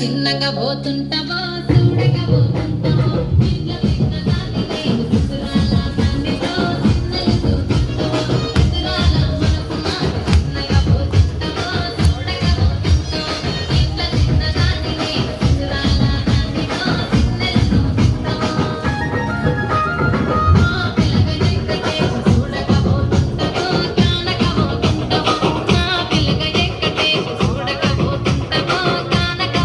చిన్నగా పోతుంటావా చూడగా పోతుంటావా ఇంట్లో తిన్నదాన్ని నేను కుసురాల కన్నితో చిన్నలు చూస్తుంటావా కుసురాల మనసు మాట చిన్నగా పోతుంటావా చూడగా పోతుంటావా ఇంట్లో తిన్నదాన్ని నేను కుసురాల కన్నితో చిన్నలు చూస్తుంటావా మా పిల్లగా ఎక్కటే చూడగా పోతుంటావా కానగా పోతుంటావా మా పిల్లగా ఎక్కటే చూడగా పోతుంటావా కానగా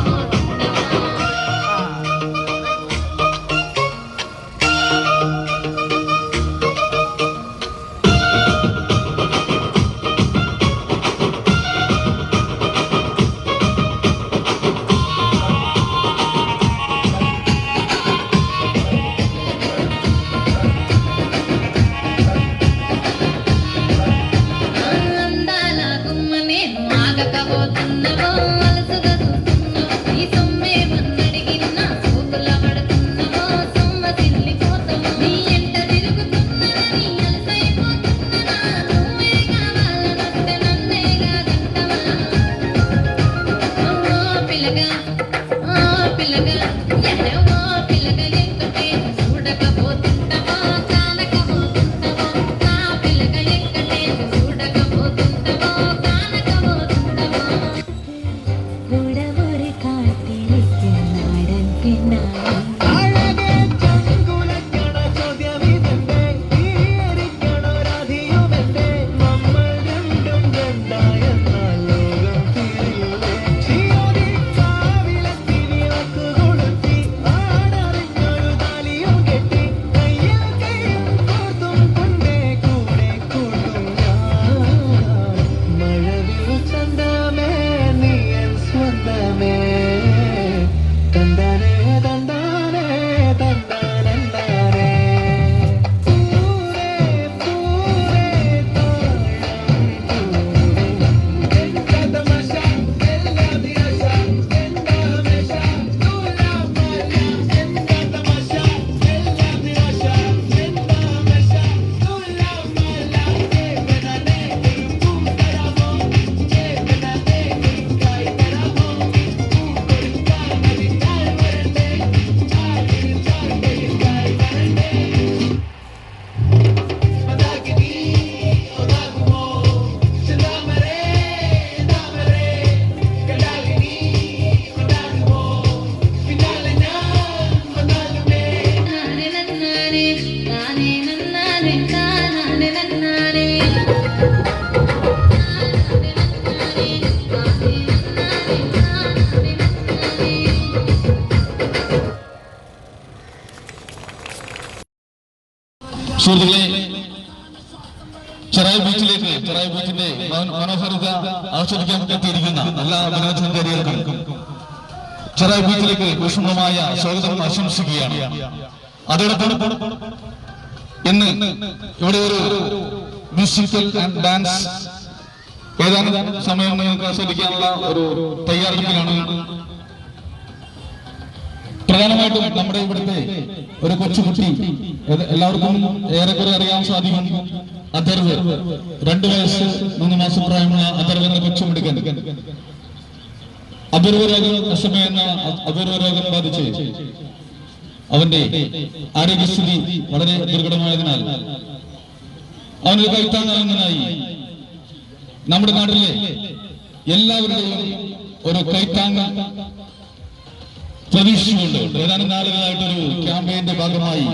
అందాల గుమ్మ నేను ఆగకపోతున్నావో అలసుగా చూస్తున్నావో ఈ సొమ్మే వన్నడిగిన సూకుల పడుతున్నావో సొమ్మ తిల్లిపోతావో నీ ఎంట తిరుగుతున్నదని అలసైపోతున్నా నువ్వే కావాలనొస్తే నన్నే కాదంటావా ఓ పిల్లగా ఎహో పిల్లగా ఎక్కటే చూడకపోతుంటావా కానకపోతుంటావా నా పిల్లగా ఎక్కటే చూడకపోతుంటావా కానకపోతుంటావా കൂടവൊരു കാട്ടിലേക്ക് നാടൻ പെണ്ണായി അഴകേ ചങ്കുലക്കണ ചോദ്യമിതെന്തേ ഈയരിക്കണ രാധിയുമെന്തേ നമ്മൾ രണ്ടും രണ്ടായെന്നാൽ ലോകം തിരിയില്ലേ ചിയോടി കാവിലെത്തി വിളക്ക് കൊളുത്തി ആടറിഞ്ഞൊരു താലിയും കെട്ടി കയ്യിൽ കോർത്തും കൊണ്ടേ കൂടെ കൂട്ടും ഞാൻ മഴവിൽ ചന്തമേ നീ എൻ സ്വന്തമേ തന്താനേ തന്താനേ തന്താനന്താനേ പൂരേ പൂരേ താളം പൂരേ എന്താ തമാശ എല്ലാ ദിശ എന്താ ഹമേശ തൂലാ മാല എന്താ തമാശ എല്ലാ ദിശ എന്താ ഹമേശ തൂലാ മാല ദേവനേ പൂതരാമോ ദേവനേ കൈ തരാമോ നാനേ നന്നാനേ നാനേ നന്നാനേ നാനേ നന്നാനേ സുഹൃത്തുക്കളെ, ചെറായി ബീച്ചിന്റെ മനോഹരത ആസ്വദിക്കാൻ എത്തിയിരിക്കുന്ന എല്ലാ വിനോദസഞ്ചാരികൾക്കും ചെറായി ബീച്ചിലേക്ക് ഊഷ്മളമായ സ്വാഗതം ആശംസിക്കുകയാണ്. അതോടൊപ്പം ഇന്ന് ഇവിടെ ഒരു മ്യൂസിക്കൽ ആൻഡ് ഡാൻസ് ഏതാനും സമയം നിങ്ങൾക്ക് ആസ്വദിക്കാനുള്ള ഒരു തയ്യാറെടുപ്പിലാണ്. പ്രധാനമായിട്ടും നമ്മുടെ ഇവിടുത്തെ ഒരു കൊച്ചുകുട്ടി, എല്ലാവർക്കും ഏറെക്കുറെ അറിയാൻ സാധിക്കും, അഥർവ്, 2 വയസ്സ് 3 മാസം പ്രായമുള്ള അഥർവ് എന്ന കൊച്ചുമിടുക്കൻ അപൂർവ രോഗം അസമ എന്ന അപൂർവ രോഗം ബാധിച്ച് അവന്റെ ആരോഗ്യസ്ഥിതി വളരെ ദുർഘടമായതിനാൽ അവനൊരു കൈത്താങ്ങാകുന്നതിനായി നമ്മുടെ നാട്ടിലെ എല്ലാവരുടെയും ഒരു കൈത്താങ്ങ് പ്രതീക്ഷിച്ചുകൊണ്ട് ഏതാനും നാളുകളായിട്ടൊരു ക്യാമ്പയിന്റെ ഭാഗമായി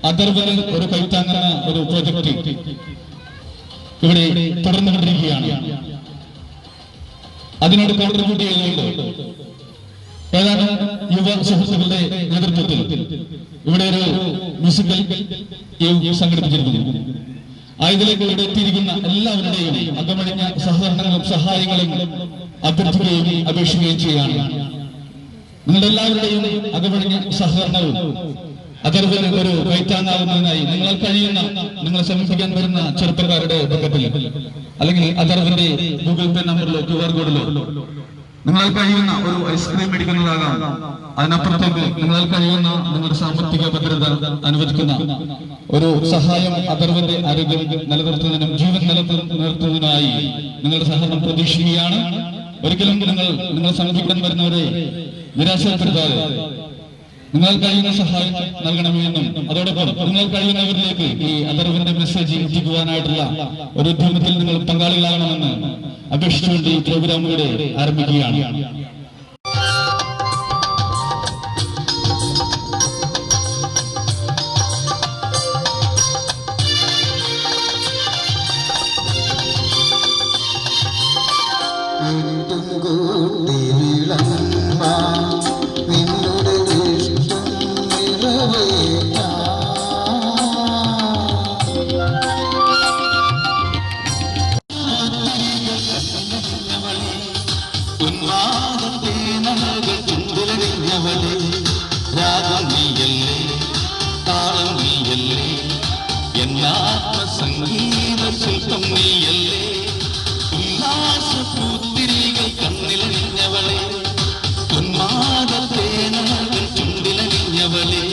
അഥർവന് ഒരു കൈത്താങ്ങുന്ന ഒരു പ്രോജക്റ്റ് ഇവിടെ തുടർന്നുകൊണ്ടിരിക്കുകയാണ്. അതിനോട് കോൺട്രിബ്യൂട്ട് ചെയ്തുകൊണ്ട് ഏതാനും യുവ സുഹൃത്തുക്കളുടെ നേതൃത്വത്തിൽ ഇവിടെ ഒരു മ്യൂസിക്കൽ സംഘടിപ്പിച്ചിരിക്കുന്നു. ഇതിലേക്ക് ഇവിടെ എത്തിയിരിക്കുന്ന എല്ലാവരുടെയും അകമഴിഞ്ഞ സഹകരണങ്ങളും സഹായങ്ങളും അഭ്യർത്ഥിക്കുകയും അപേക്ഷിക്കുകയും ചെയ്യുകയാണ്. നിങ്ങളുടെ എല്ലാവരുടെയും അകമഴിഞ്ഞ സഹകരണവും അഥർവന് ഒരു കൈത്താങ്ങാകുന്നതിനായി നിങ്ങളാൽ കഴിയുന്ന, നിങ്ങളെ സമീപിക്കാൻ വരുന്ന ചെറുപ്പക്കാരുടെ ബക്കറ്റിൽ അല്ലെങ്കിൽ അഥർവന്റെ ഗൂഗിൾ പേ നമ്പറിലോ QR കോഡിലോ നിങ്ങളാൽ കഴിയുന്ന ഒരു ഐസ്ക്രീം മേടിക്കുന്നതാകാം. അതിനപ്പുറത്തേക്ക് നിങ്ങളാൽ കഴിയുന്ന നിങ്ങളുടെ സാമ്പത്തിക ഭദ്രത അനുവദിക്കുന്ന ഒരു സഹായം അഥർവന്റെ ആരോഗ്യം നിലനിർത്തുന്നതിനും ജീവൻ നിലനിർത്തുന്നതിനായി നിങ്ങളുടെ സഹകരണം പ്രതീക്ഷിക്കുകയാണ്. ഒരിക്കലും നിങ്ങളെ സമീപിക്കാൻ വരുന്നവരെ നിരാശപ്പെടുത്താതെ നിങ്ങൾ കഴിയുന്ന സഹായം നൽകണമെന്നും അതോടൊപ്പം നിങ്ങൾ കഴിയുന്നവരിലേക്ക് ഈ അഥർവിന്റെ മെസ്സേജ് എത്തിക്കുവാനായിട്ടുള്ള ഒരു ഉദ്യമത്തിൽ നിങ്ങൾ പങ്കാളികളാകണമെന്ന് അപേക്ഷിച്ചുകൊണ്ട് ഈ പ്രോഗ്രാം ഇവിടെ ആരംഭിക്കുകയാണ്. രാഗം നീയല്ലേ, താളം നീയല്ലേ, എന്നാത്മസംഗീത ശില്പം നീയല്ലേ, ഉല്ലാസപൂത്തിരികൾ കണ്ണിലണിഞ്ഞവളെ, ഉന്മാദത്തേനകൾ ചുണ്ടിലണിഞ്ഞവളെ,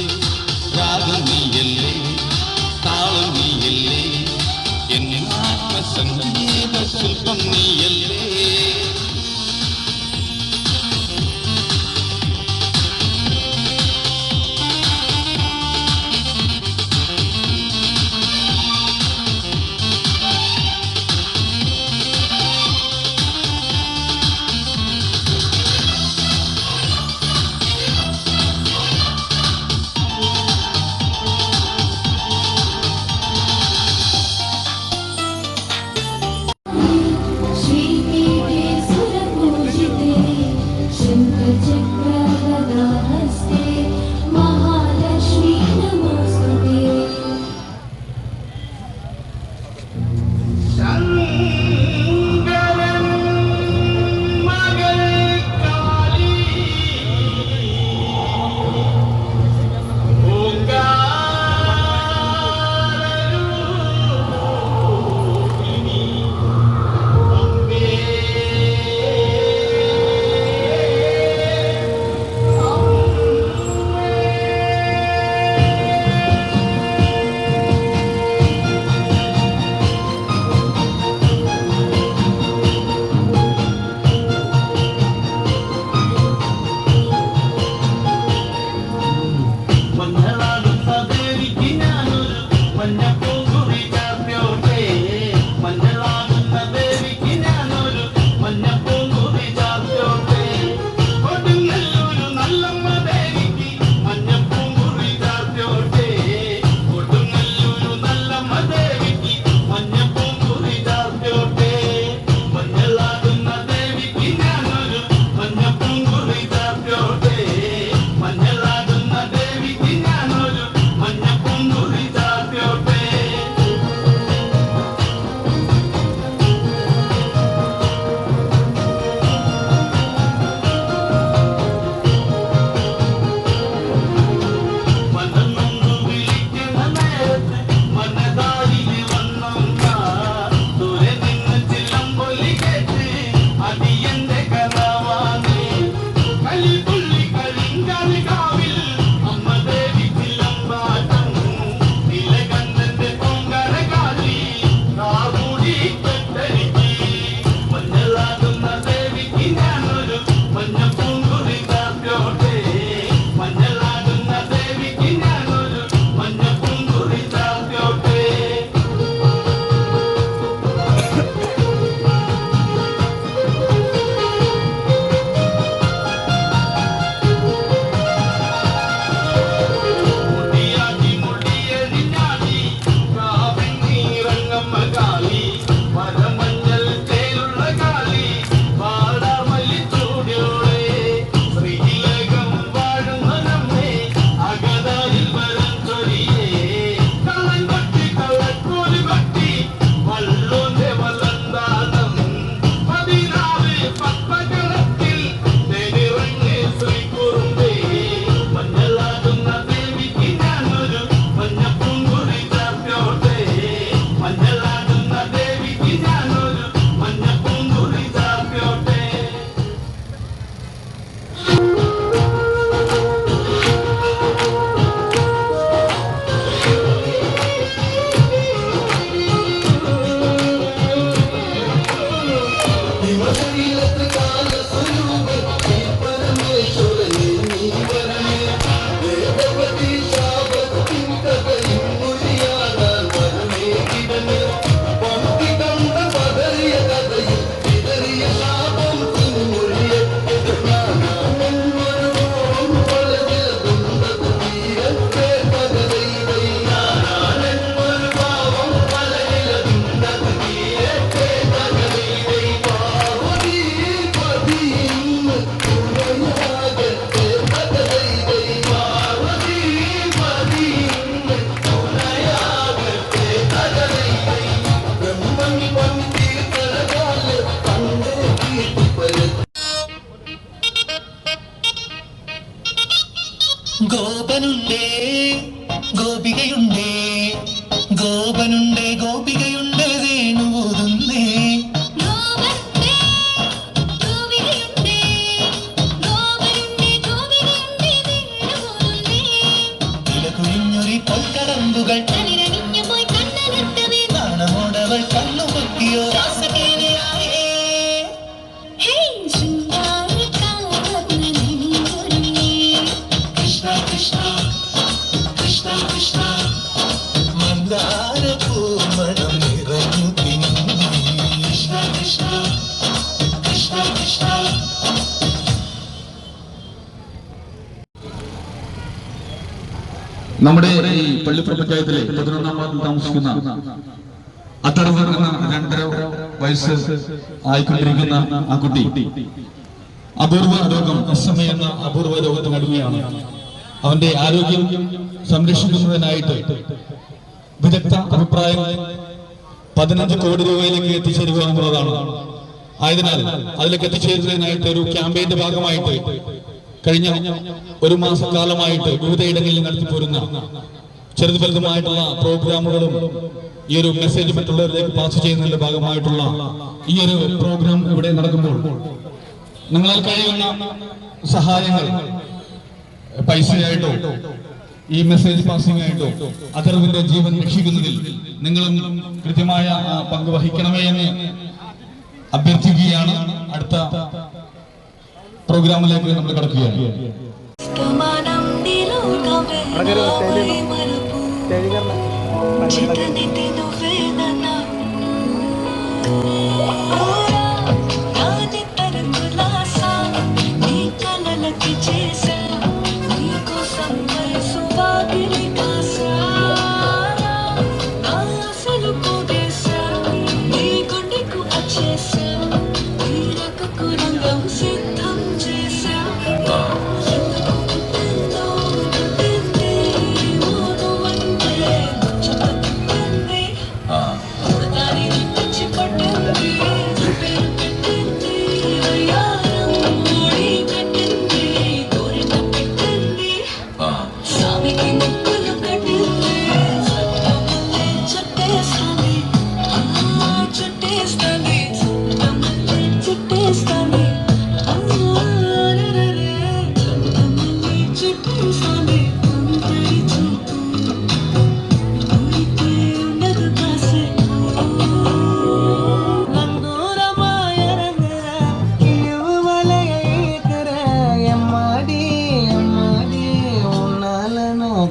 ഗോപികയുണ്ടേ ഗോപനുണ്ടേ ഗോപികയുണ്ടേ വേണുപോതുന്നേ ഗോവരുണ്ടേ ഗോപികയുണ്ടേ ഗോവരുണ്ടേ ഗോപികയുണ്ടേ വേണുപോതുന്നേ ഇലകുഴിഞ്ഞൊരി പൊൽക്കടമ്പുകൾ കണിരണിഞ്ഞു പോയി കണ്ണനത്തവേ നാണമോടവൾ കണ്ണുപൊക്കിയോ രാസകേനയായേ ഹേ ശൃംഗാരകാരനൊരുങ്ങി കൃഷ്ണ കൃഷ്ണ കൃഷ്ണ കൃഷ്ണ മന്ദാരപൂമണം നിറഞ്ഞു തിങ്ങി കൃഷ്ണ കൃഷ്ണ കൃഷ്ണ കൃഷ്ണ നമ്മുടെ ഈ പള്ളിപ്പുറം പഞ്ചായത്തിലെ 11ാം വാർഡിൽ താമസിക്കുന്ന അത്തറവ് എന്ന 2.5 വയസ്സ് ആയിക്കൊണ്ടിരിക്കുന്ന ആ കുട്ടി അപൂർവ രോഗം SMA എന്ന അപൂർവ രോഗത്തിന് അടിമയാണ്. അവന്റെ ആരോഗ്യം സംരക്ഷിക്കുന്നതിനായിട്ട് വിദഗ്ധ അഭിപ്രായം 15 കോടി രൂപയിലേക്ക് എത്തിച്ചേരുക എന്നുള്ളതാണ്. ആയതിനാൽ അതിലേക്ക് എത്തിച്ചേരുന്നതിനായിട്ട് ഒരു ക്യാമ്പയിന്റെ ഭാഗമായിട്ട് കഴിഞ്ഞ ഒരു മാസക്കാലമായിട്ട് വിവിധയിടങ്ങളിൽ നടത്തിപ്പോരുന്ന ചെറുതു വലുതുമായിട്ടുള്ള പ്രോഗ്രാമുകളും ഈ ഒരു മെസ്സേജ് മറ്റുള്ളവരിലേക്ക് പാസ് ചെയ്യുന്നതിന്റെ ഭാഗമായിട്ടുള്ള ഈ ഒരു പ്രോഗ്രാം ഇവിടെ നടക്കുമ്പോൾ നിങ്ങളാൽ കഴിയുന്ന സഹായങ്ങൾ പൈസയായിട്ടോ ഈ മെസ്സേജ് പാസിംഗ് ആയിട്ടോ അഥർവിന്റെ ജീവൻ രക്ഷിക്കുന്നതിൽ നിങ്ങളും കൃത്യമായ പങ്ക് വഹിക്കണമേ എന്ന് അഭ്യർത്ഥിക്കുകയാണ്. അടുത്ത പ്രോഗ്രാമിലേക്ക് നമ്മൾ കടക്കുകയാണ്.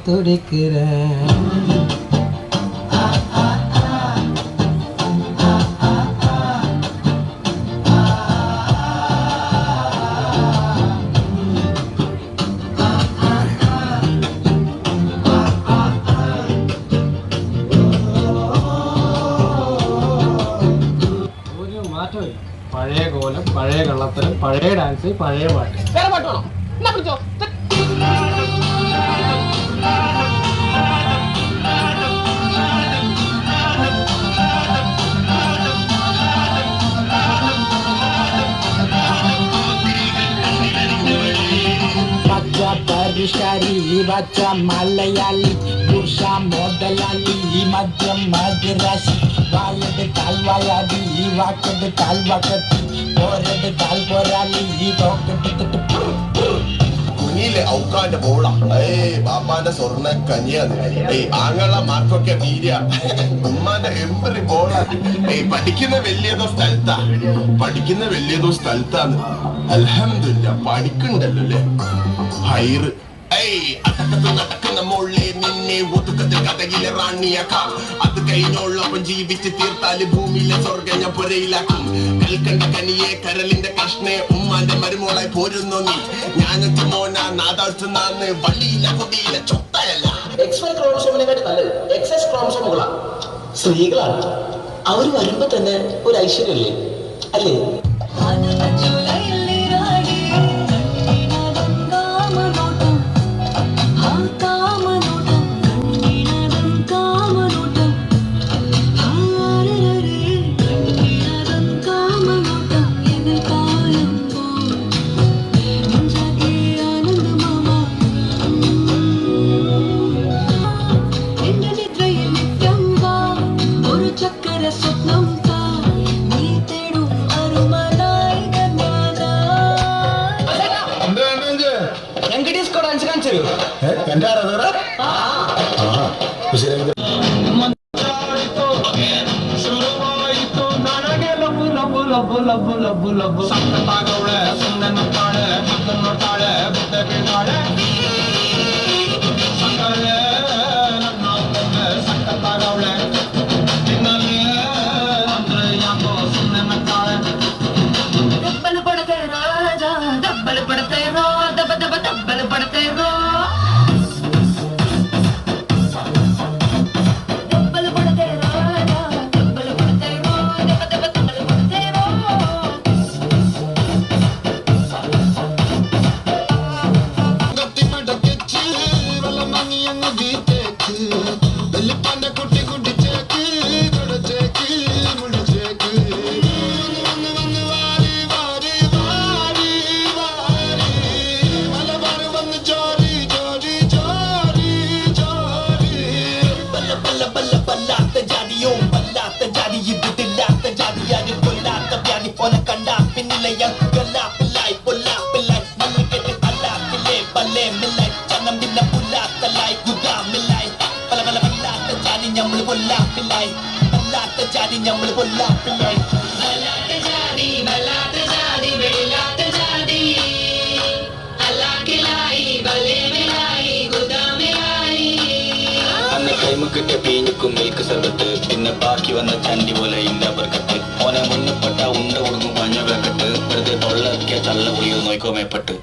துடிக்கிற ഒരു മാറ്റമില്ല. പഴയ കോലം, പഴയ കള്ളത്തരം, പഴയ ഡാൻസ്, പഴയ പാട്ട്. വേറെ പാട്ട് വേണോ? എന്നാ പിടിച്ചോ. പരിഷാരി വച്ച മലയാളി പുരുഷ മോഡലാളി ഈ മദ്യം മദ്രാശി വായത് കാൽവായാതി ഈ വാക്കത് കാൽവാക്കത്തി പോരത് കാൽ പോരാളി ഈ തോക്കെടുത്തിട്ട് കുഞ്ഞിലെ ഔക്കാന്റെ ബോള ബാപ്പാന്റെ സ്വർണ്ണ കനിയാണ് ആങ്ങള മാർക്കൊക്കെ വീര്യ ഉമ്മാന്റെ എമ്പറി ബോള പഠിക്കുന്ന വലിയതോ സ്ഥലത്താണ് അൽഹംദുലില്ലാ പഠിക്കണ്ടല്ലോ അല്ലേ ഹൈറ് നടക്കുന്ന മോളെ നിന്നെ ഒതുക്കത്തിൽ കഥയിലെ റാണിയാക്കാം അത് കഴിഞ്ഞോളൊപ്പം ജീവിച്ച് തീർത്താല് ഭൂമിയിലെ സ്വർഗം ഞാൻ പുരയിലാക്കും കൽക്കണ്ട കനിയെ കരളിന്റെ കഷ്ണെ ഉമ്മാന്റെ മരുമോളായി പോരുന്നു നീ ഞാനൊക്കെ മോനാ നാദാഴ്ത്തുന്നാന്ന് വള്ളിയില്ല കുടിയില്ല ചൊത്തയല്ല XY ക്രോമസോമിനെക്കാട്ടി നല്ലത് XS ക്രോമസോമുകളാണ്. സ്ത്രീകളാണ്. അവർ വരുമ്പോ തന്നെ ഒരു ഐശ്വര്യല്ലേ അല്ലേ? ಸಕ್ಕತ್ತಾಗವಳೆ ಸುಮ್ಮನೆ ನಗ್ತಾಳೆ ಮಕ್ಕಳು ನೋಡ್ತಾಳೆ ಬುದ್ಧೆ ಬೀಳ್ತಾಳೆ ಸಕ್ಕಳೆ ನನ್ನ ಸಕ್ಕತ್ತಾಗವಳೆ ತಿನ್ನಲೆ ಅಂದ್ರೆ ಯಾಕೋ ಸುಮ್ಮನೆ ನಗ್ತಾಳೆ ದಬ್ಬಲು ಪಡತೆ ರಾಜ ದಬ್ಬಲು ಪಡತೆ ರೋ ದಬ್ಬ ದಬ್ಬ ದಬ್ಬಲು ಪಡತೆ ರೋ ದಬ್ಬಲು ಪಡತೆ ರಾಜ ದಬ್ಬಲು ಪಡತೆ ರೋ ದಬ್ಬ ದಬ್ಬ ದಬ್ಬಲು ಪಡತೆ ರೋ കിട്ടിയ പീഞ്ഞുക്കും മിൽക്ക് സർബത്ത് പിന്നെ ബാക്കി വന്ന ചണ്ടി പോലെ ഇല്ല ബർക്കത്ത് ഓനെ മുന്നപ്പെട്ട ഉണ്ട കൊടുക്കും പഞ്ഞ വെക്കട്ട് വെറുതെ തൊള്ളക്കിയ തള്ള പുളിയോ നോക്കോ മേപ്പെട്ട്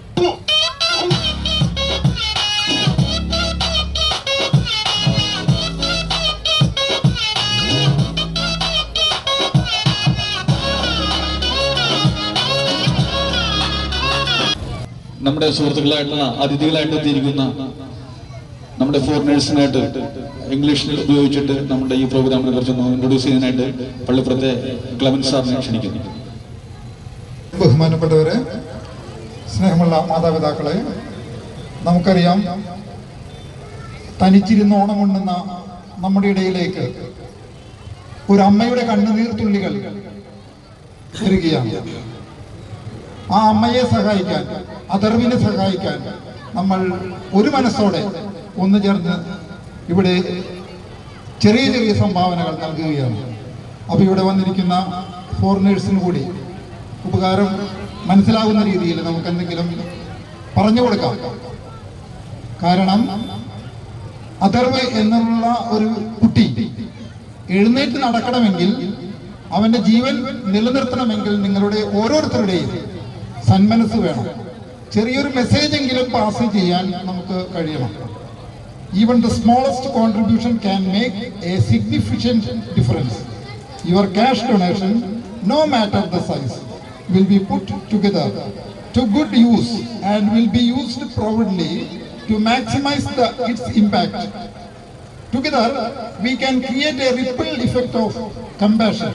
നമ്മുടെ സുഹൃത്തുക്കളായിട്ടുള്ള അതിഥികളായിട്ട് എത്തിയിരിക്കുന്ന നമ്മുടെ ഫോറിനേഴ്സിനായിട്ട് ഇംഗ്ലീഷിൽ ഉപയോഗിച്ചിട്ട് നമ്മുടെ ഈ പ്രോഗ്രാമിനെ കുറിച്ച് ഇൻട്രൊഡ്യൂസ് ചെയ്യാനായിട്ട് പള്ളിപ്പുറത്തെ ക്ലമൻ സാറിനെ ക്ഷണിക്കുന്നു. ബഹുമാനപ്പെട്ടവരെ, സ്നേഹമുള്ള മാതാപിതാക്കളെ, നമുക്കറിയാം തനിച്ചിരുന്ന് ഓണം ഉണ്ണുന്ന നമ്മുടെ ഇടയിലേക്ക് ഒരു അമ്മയുടെ കണ്ണുനീർ തുള്ളികൾ വരികയാണ്. ആ അമ്മയെ സഹായിക്കാൻ, അതർവിനെ സഹായിക്കാൻ നമ്മൾ ഒരു മനസ്സോടെ ഒന്നു ചേർന്ന് ഇവിടെ ചെറിയ ചെറിയ സംഭാവനകൾ നൽകുകയാണ്. അപ്പോൾ ഇവിടെ വന്നിരിക്കുന്ന ഫോറിനേഴ്സിന് കൂടി ഉപകാരം മനസ്സിലാകുന്ന രീതിയിൽ നമുക്ക് എന്തെങ്കിലും പറഞ്ഞു കൊടുക്കാം. കാരണം അതർവ് എന്നുള്ള ഒരു കുട്ടി എഴുന്നേറ്റ് നടക്കണമെങ്കിൽ, അവൻ്റെ ജീവൻ നിലനിർത്തണമെങ്കിൽ നിങ്ങളുടെ ഓരോരുത്തരുടെയും സന്മനസ് വേണം. ചെറിയൊരു മെസ്സേജെങ്കിലും പാസ് ചെയ്യാൻ നമുക്ക് കഴിയണം. Even the smallest contribution can make a significant difference. Your cash donation, no matter the size, will be put together to good use and will be used properly to maximize its impact. Together, we can create a ripple effect of compassion.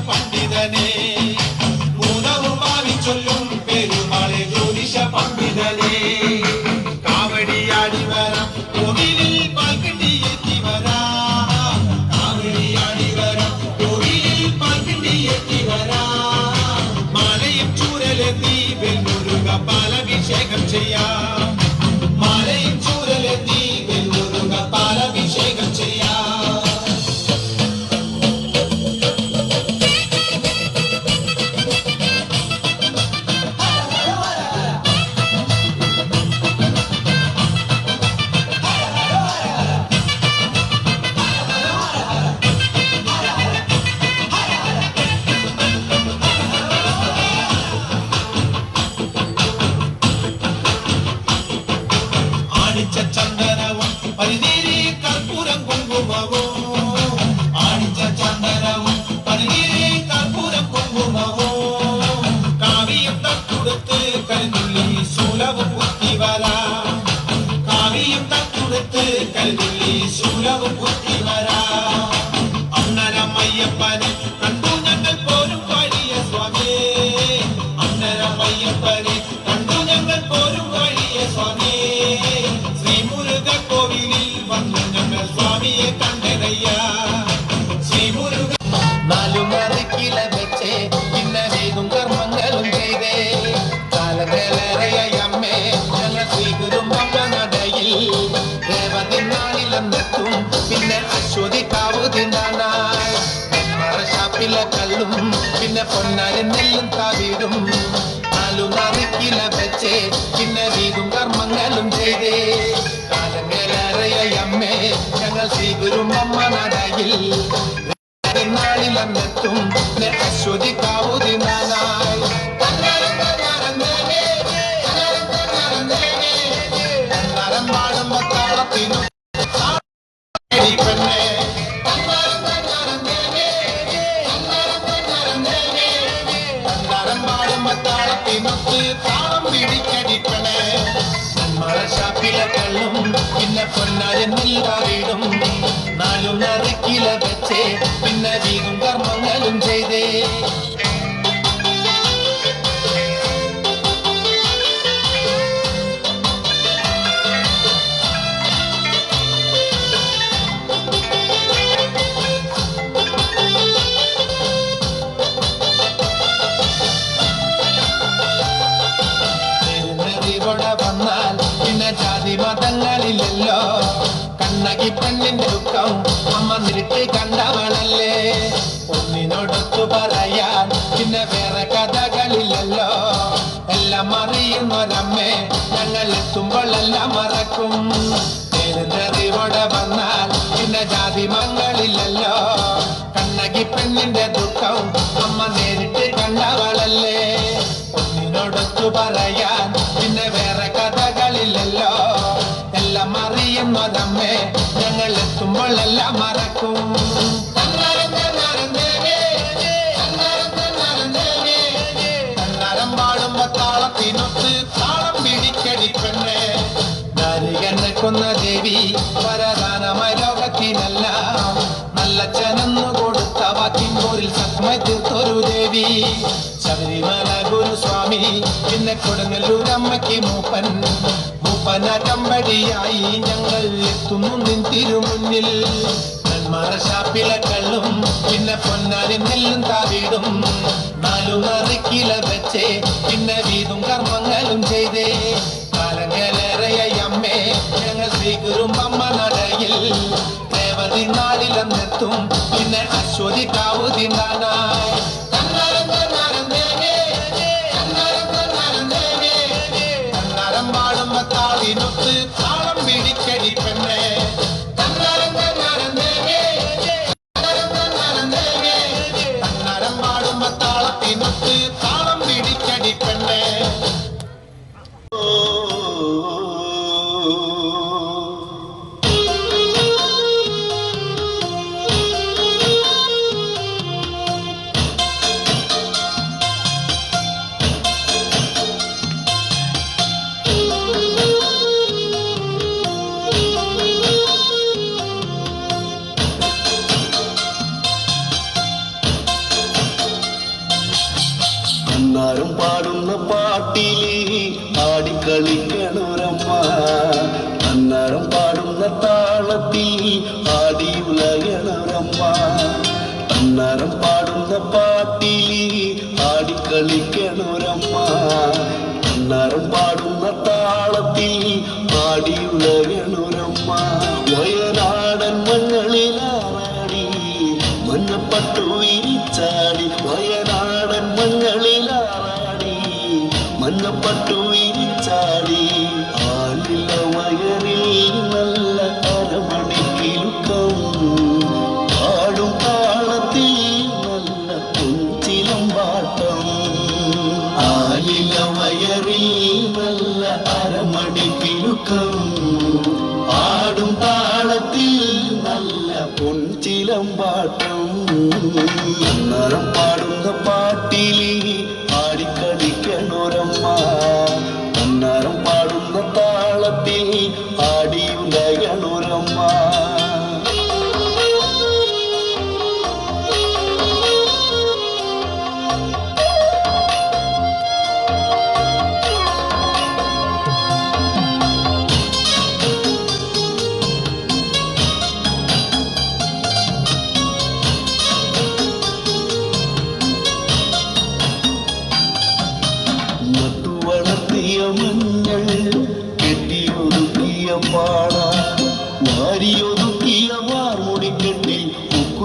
പണ്ഡിതനെ മൂലവും ഭാവിച്ചൊല്ലും പെരുമാളെ ജ്യോതിഷ പണ്ഡിതനെ കാവടിയാടി വരാം കോവിലിൽ പാൽക്കണ്ടി എത്തി വരാം കുത്തി വരാം. അന്നരമയ്യപ്പനെ കണ്ടു ഞങ്ങൾ പോരും വഴിയ സ്വാമിയേ. അന്നരമയ്യപ്പനെ കണ്ടു ഞങ്ങൾ പോരും വഴിയ സ്വാമിയേ. ശ്രീമുരുക കോവിലിൽ വന്നു ഞങ്ങൾ സ്വാമിയെ കണ്ടതയ്യ. ശ്രീമുരുക നാലുമറിക്കില വെച്ചേ പിന്നെ ചെയ്തും കർമ്മങ്ങളും ചെയ്തേ. കാലങ്ങളേറെയമ്മേ ഞങ്ങൾ ശ്രീകുരുമ്പ നടയിൽ ദേവതിനാളിലെന്നെത്തും പിന്നെ അശ്വതിക്കാവു തിന്നാനായി. ഷാപ്പിലെ കല്ലും പിന്നെ പൊന്നാരും നെല്ലും താവിടും. നാലുമറിക്കില വെച്ചേ പിന്നെ ചെയ്തും കർമ്മങ്ങളും ചെയ്തേ. കാലങ്ങളേറെയമ്മേ ഞങ്ങൾ ശ്രീകുരുമ്പ നടയിൽ നാളിലെന്നെത്തും അശ്വതിക്കാവു തിന്നാനായി. അന്നരം പാടുമ്പോ താളത്തിനു പെണ്ണെ. അന്നരം പാടുമ്പോ താളത്തിനൊത്ത് താളം പിടിക്കടിപ്പണേ. ഷാപ്പിലെ കള്ളും പിന്നെ പൊന്നാരൻ നെല്ലാറിടും. നാലുമറിക്കില വെച്ചേ പിന്നെ വീതും കർമ്മങ്ങളും ചെയ്തേ. ഇവിടെ വന്നാൽ പിന്നെ ജാതി മതങ്ങളില്ലല്ലോ. കണ്ണകി പെണ്ണിന്റെ ദുഃഖം അമ്മ നിരുട്ടി കണ്ടവളല്ലേ. ഒന്നിനോടൊത്തു പറയാൻ പിന്നെ വേറെ കഥകളില്ലല്ലോ. എല്ലാം അറിയുന്നൊരമ്മേ ഞങ്ങൾ എത്തുമ്പോഴെല്ലാം മറക്കും. ഇവിടെ വന്നാൽ പിന്നെ ജാതി മതങ്ങളില്ലല്ലോ. കണ്ണകി പെണ്ണിന്റെ ദുഃഖം അമ്മ നേരിട്ട് കണ്ടവളല്ലേ. ഒന്നിനോടൊത്തു പറയാൻ പിന്നെ വേറെ കഥകളില്ലല്ലോ. എല്ലാം അറിയുന്നതമ്മേ ഞങ്ങൾ എത്തുമ്പോഴെല്ലാം മറക്കും. കണ്ണാരം പാടുമ്പോ താളത്തിനൊത്ത് താളം പിടിക്കടിപ്പെണ്ണേ. നാരികനെ കൊന്ന ദേവി വരദാനമായ ലോകത്തിനെല്ലാം നല്ലച്ഛനെന്നു കൊടുത്ത വാക്കിൻപോരിൽ സത്മ തീർത്തൊരു ദേവി. ശബരിമല ഗുരുസ്വാമി പിന്നെ കൊടുങ്ങല്ലൂരമ്മയ്ക്ക് മൂപ്പൻ. മൂപ്പനാറ്റമ്പടിയായി ഞങ്ങൾ എത്തുന്നു നിൻ തിരുമുന്നിൽ. ഷാപ്പിലെ കള്ളും പിന്നെ പൊന്നാരി നെല്ലും താവിടും. നാലുമറിക്കില വെച്ചേ പിന്നെ വീതും കർമ്മങ്ങളും ചെയ്തേ. കാലങ്ങളേറെയമ്മേ ഞങ്ങൾ ശ്രീകുരുമ്പമ്മ നടയിൽ ദേവതിനാളിലെന്നെത്തും പിന്നെ അശ്വതിക്കാവു തിന്നാനായി. കണ്ണാരം പാടുമ്പോ താളിനൊത്ത് താളം പിടിക്കടിപ്പെണ്ണേ. കണ്ണാരം പാടുമ്പോ താളത്തിനൊത്ത് താളം പിടിക്കടിപ്പെണ്ണേ. അന്നാരം പാടുന്ന പാട്ടിലേ ആടിക്കളിക്കണൊരമ്മ. അന്നാരം പാടുന്ന താളത്തിൽ ആടിയുലയണൊരമ്മ. അന്നാരം പാടുന്ന പാട്ടിലേ ആടിക്കളിക്കണൊരമ്മ. അന്നാരം പാടുന്ന താളത്തിൽ ആടിയുലയണൊരമ്മ. വയനാടൻ മഞ്ഞളിലാറാടി മഞ്ഞപ്പട്ടു വിരിച്ചാടി. വയനാടൻ മഞ്ഞളിലാറാടി മഞ്ഞപ്പട്ടു വിരിച്ചാടി. ആലില വയറിൽ നല്ല അരമണിക്കിലുക്കം. പാടും താളത്തിൽ നല്ല പൊഞ്ചിലമ്പാട്ടം. ആലില വയറിൽ നല്ല അരമണിക്കിലുക്കം. ആടും താളത്തിൽ നല്ല പൊൻചിലമ്പാട്ടം. അന്നരം പാടുന്ന പാട്ടിലേ ആടിക്കളിക്കണൊരമ്മ. അന്നരം പാടുന്ന താളത്തിൽ ആടിയുലയണൊരമ്മ.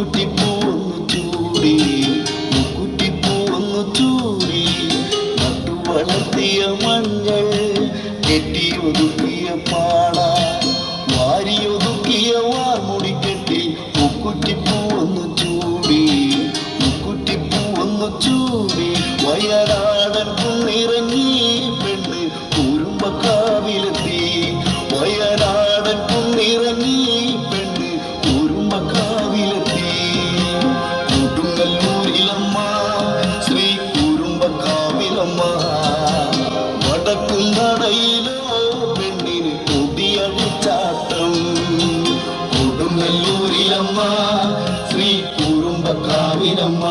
മുക്കുറ്റിപ്പൂവൊന്നു ചൂടി മുക്കുറ്റിപ്പൂവൊന്നു ചൂടി നട്ടു വളർത്തിയ മഞ്ഞൾ കെട്ടിയൊതുക്കിയ പാട വാരിയൊതുക്കിയ വാർമുടിക്കെട്ടി മുക്കുറ്റിപ്പൂവൊന്നു ചൂടി മുക്കുറ്റിപ്പൂവൊന്നു ചൂടി വയനാടൻ കുന്നിറങ്ങി പെണ്ണ് കുറുമ്പക്കാവിലെത്തി വയനാടൻ കുന്നിറങ്ങി പെണ്ണ് കുറുമ്പക്കാവിലെത്തി കൊടുങ്ങല്ലൂരിലമ്മ ശ്രീ കുറുമ്പക്കാവിലമ്മ വടക്കും നടയിലോ പെണ്ണിന് കൊടിയഴിച്ചാട്ടം കൊടുങ്ങല്ലൂരിലമ്മ ശ്രീ കുറുമ്പക്കാവിലമ്മ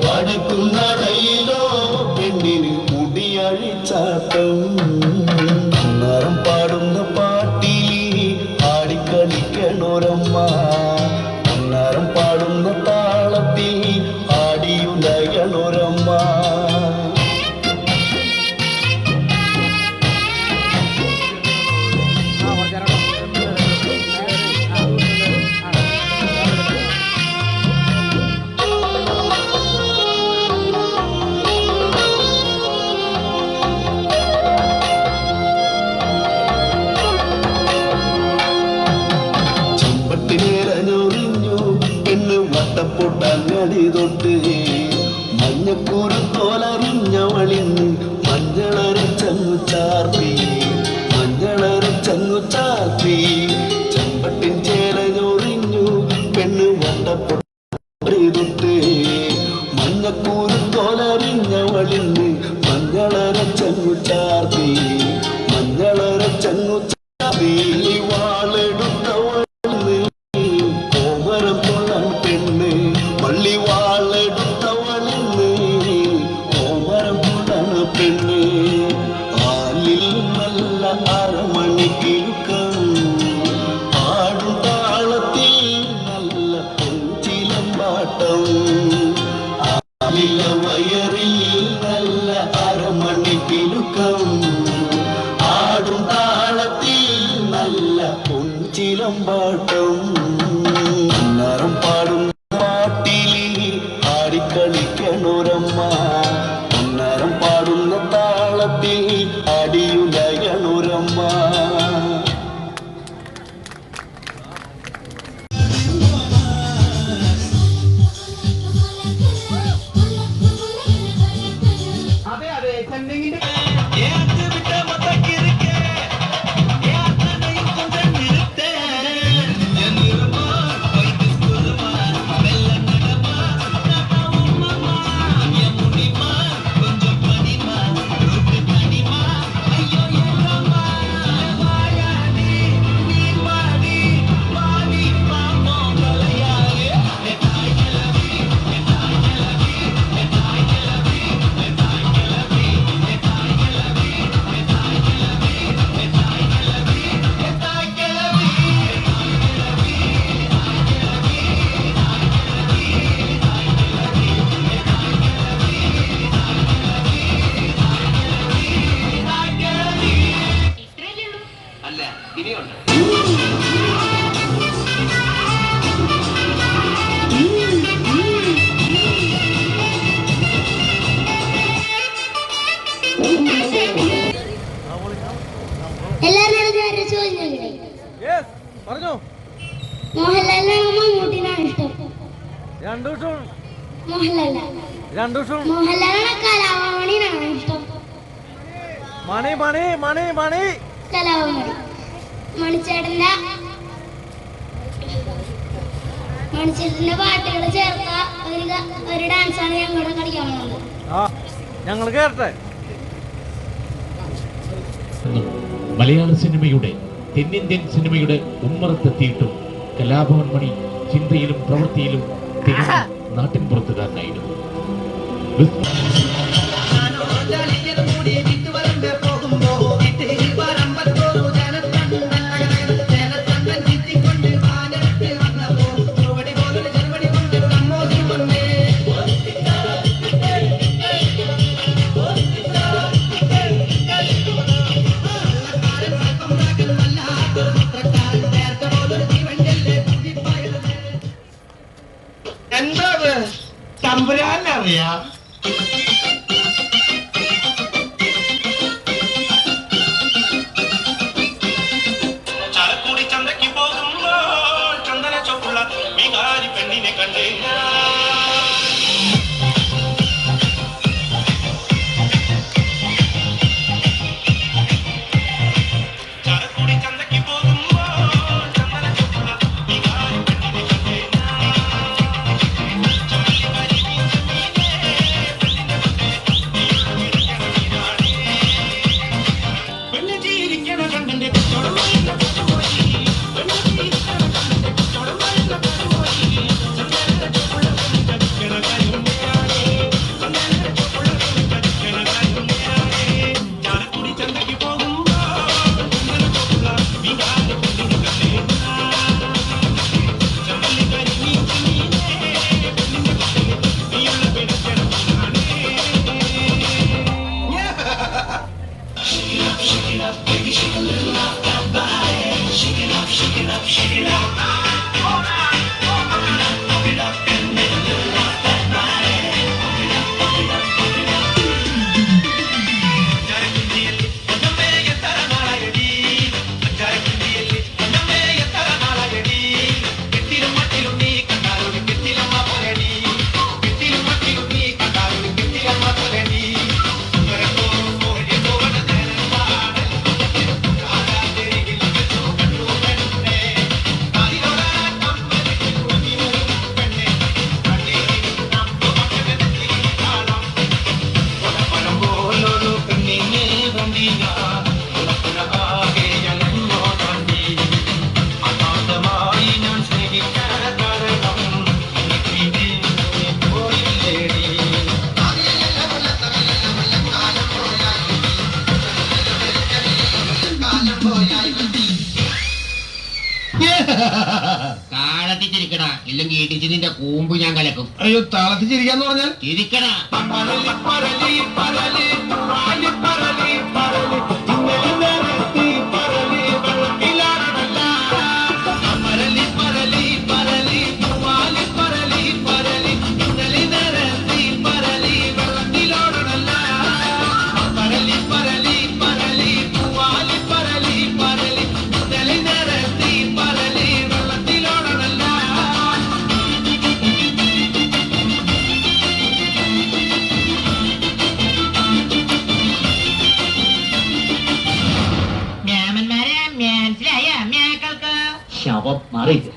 വടക്കും നടയിലോ പെണ്ണിന് മുടിയഴിച്ചാട്ടം അന്നേരം പാടുന്ന പാട്ടിൽ ആടിക്കളിക്കണോരമ്മ അന്നേരം പാടുന്ന താളത്തിൽ ആടിയുലയണോരമ്മ ചെമ്പട്ടിനേരഞ്ഞൊറിഞ്ഞു പെണ്ണ് വട്ടപ്പൊട്ടങ്ങടി തൊട്ട് മഞ്ഞക്കൂരത്തോലറിഞ്ഞവളിന്ന് മഞ്ഞളരച്ചങ്ങു ചാർത്തി മഞ്ഞളരച്ചങ്ങു ചാർത്തി ചെമ്പട്ടിൻ ചേലഞ്ഞൊറിഞ്ഞു പെണ്ണ് വട്ടപ്പൊട്ടടി തൊട്ട് മഞ്ഞക്കൂരത്തോലറിഞ്ഞവളിന്ന് മഞ്ഞളരച്ചങ്ങു ചാർത്തി മഞ്ഞളരച്ചങ്ങു ചാർത്തി വാളെടുത്തവൾ കോമരം കൊള്ളൻ പെണ്ണ് പള്ളി വാളെടുത്തവളിന്ന് കോമരം കൊള്ളൻ പെണ്ണ് ആലിൽ നല്ല അരമണിക്കിലുക്കം പാടും താളത്തിൽ നല്ല പൊഞ്ചിലമ്പാട്ടം ആലില വയറിൽ നല്ല അരമണിക്കിലുക്കം ആടും താളത്തിൽ നല്ല പൊഞ്ചിലമ്പാട്ടം അന്നേരം പാടും പാട്ടിൽ ആടിക്കളിക്കണോരമ്മ അന്നേരം പാടുന്ന താളത്തിൽ ആടിയുലയണോരമ്മ അതെ അതെ ചെന്തെങ്ങിന്റെ മോഹൻലാലിനാണോ മമ്മൂട്ടിനാണോ ഇഷ്ടം? മോഹൻലാലാണോ കലാഭവനാണോ ഇഷ്ടം? കലാഭവൻ മണിച്ചേട്ടന്റെ പാട്ടുകൾ ചേർത്ത ഒരു ഡാൻസാണ് ഞങ്ങളുടെ കളിക്കാൻ പോകുന്നത്. ഞങ്ങൾ കേട്ടെ. മലയാള സിനിമയുടെ തെന്നിന്ത്യൻ സിനിമയുടെ ഉമ്മറത്തെത്തിയിട്ടും കലാഭവൻ മണി ചിന്തയിലും പ്രവൃത്തിയിലും നാട്ടിൻ പുറത്തുകാരനായിരുന്നു. തമ്പുരാനറിയാം. ചാലക്കുടി ചന്തയ്ക്ക് പോകുമ്പോൾ ചന്ദന ചൊപ്പുള്ള വികാരി പെണ്ണിനെ കണ്ടേ. താളത്തിൽ ചിരിക്കണ, ഇല്ലെങ്കിൽ ഇടിച്ച് നിന്റെ കൂമ്പ് ഞാൻ കലക്കും. അയ്യോ, താളത്തിൽ ചിരിക്കാന്ന് പറഞ്ഞാൽ ചിരിക്കണ. ശവം മാറിയിട്ട്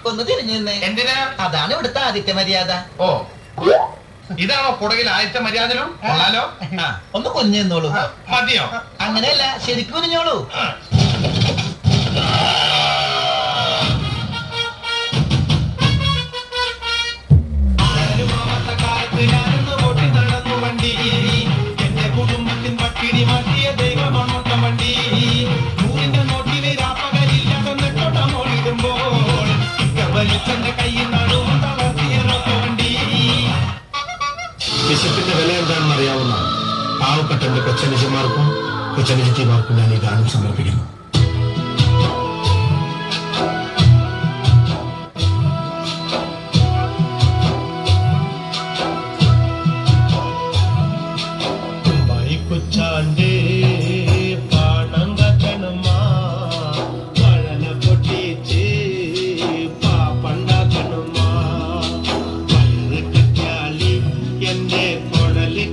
ഒന്ന് തിരിഞ്ഞു നിന്നേ. എന്തിനാ? അതാണ് ഇവിടുത്തെ ആദിത്യ മര്യാദ. ഓ, ഇതാണോ കുടകിൽ ആദ്യത്തെ മര്യാദലും? കൊള്ളാലോ. ഒന്ന് കുഞ്ഞു നിന്നോളൂ. മതിയോ? അങ്ങനെയല്ല, ശരിക്കും കുഞ്ഞോളൂ. എന്റെ കുടുംബത്തിൻ പട്ടിണി മാറ്റിയ ദൈവമൊട്ട വണ്ടി. നൂറിന്റെ നോട്ടിന് രാപ്പകലില്ലാതെന്നോട്ടമോടിടുമ്പോൾ വലിച്ചെന്റെ കയ്യിൽ നടുവും തളർത്തിയ വണ്ടി. വിശപ്പിന്റെ വില എന്താണെന്ന് അറിയാവുന്ന പാവപ്പെട്ട എന്റെ കൊച്ചനുജന്മാർക്കും കൊച്ചനുജത്തിമാർക്കും ഞാൻ ഈ ഗാനം സമർപ്പിക്കുന്നു. കൊച്ചാണ്ടേ പാണം കത്തണമാ വളന പൊട്ടിച്ച് പാപ്പണ്ടാക്കണമാ വയറ് കറ്റാലി എന്റെ കുഴല്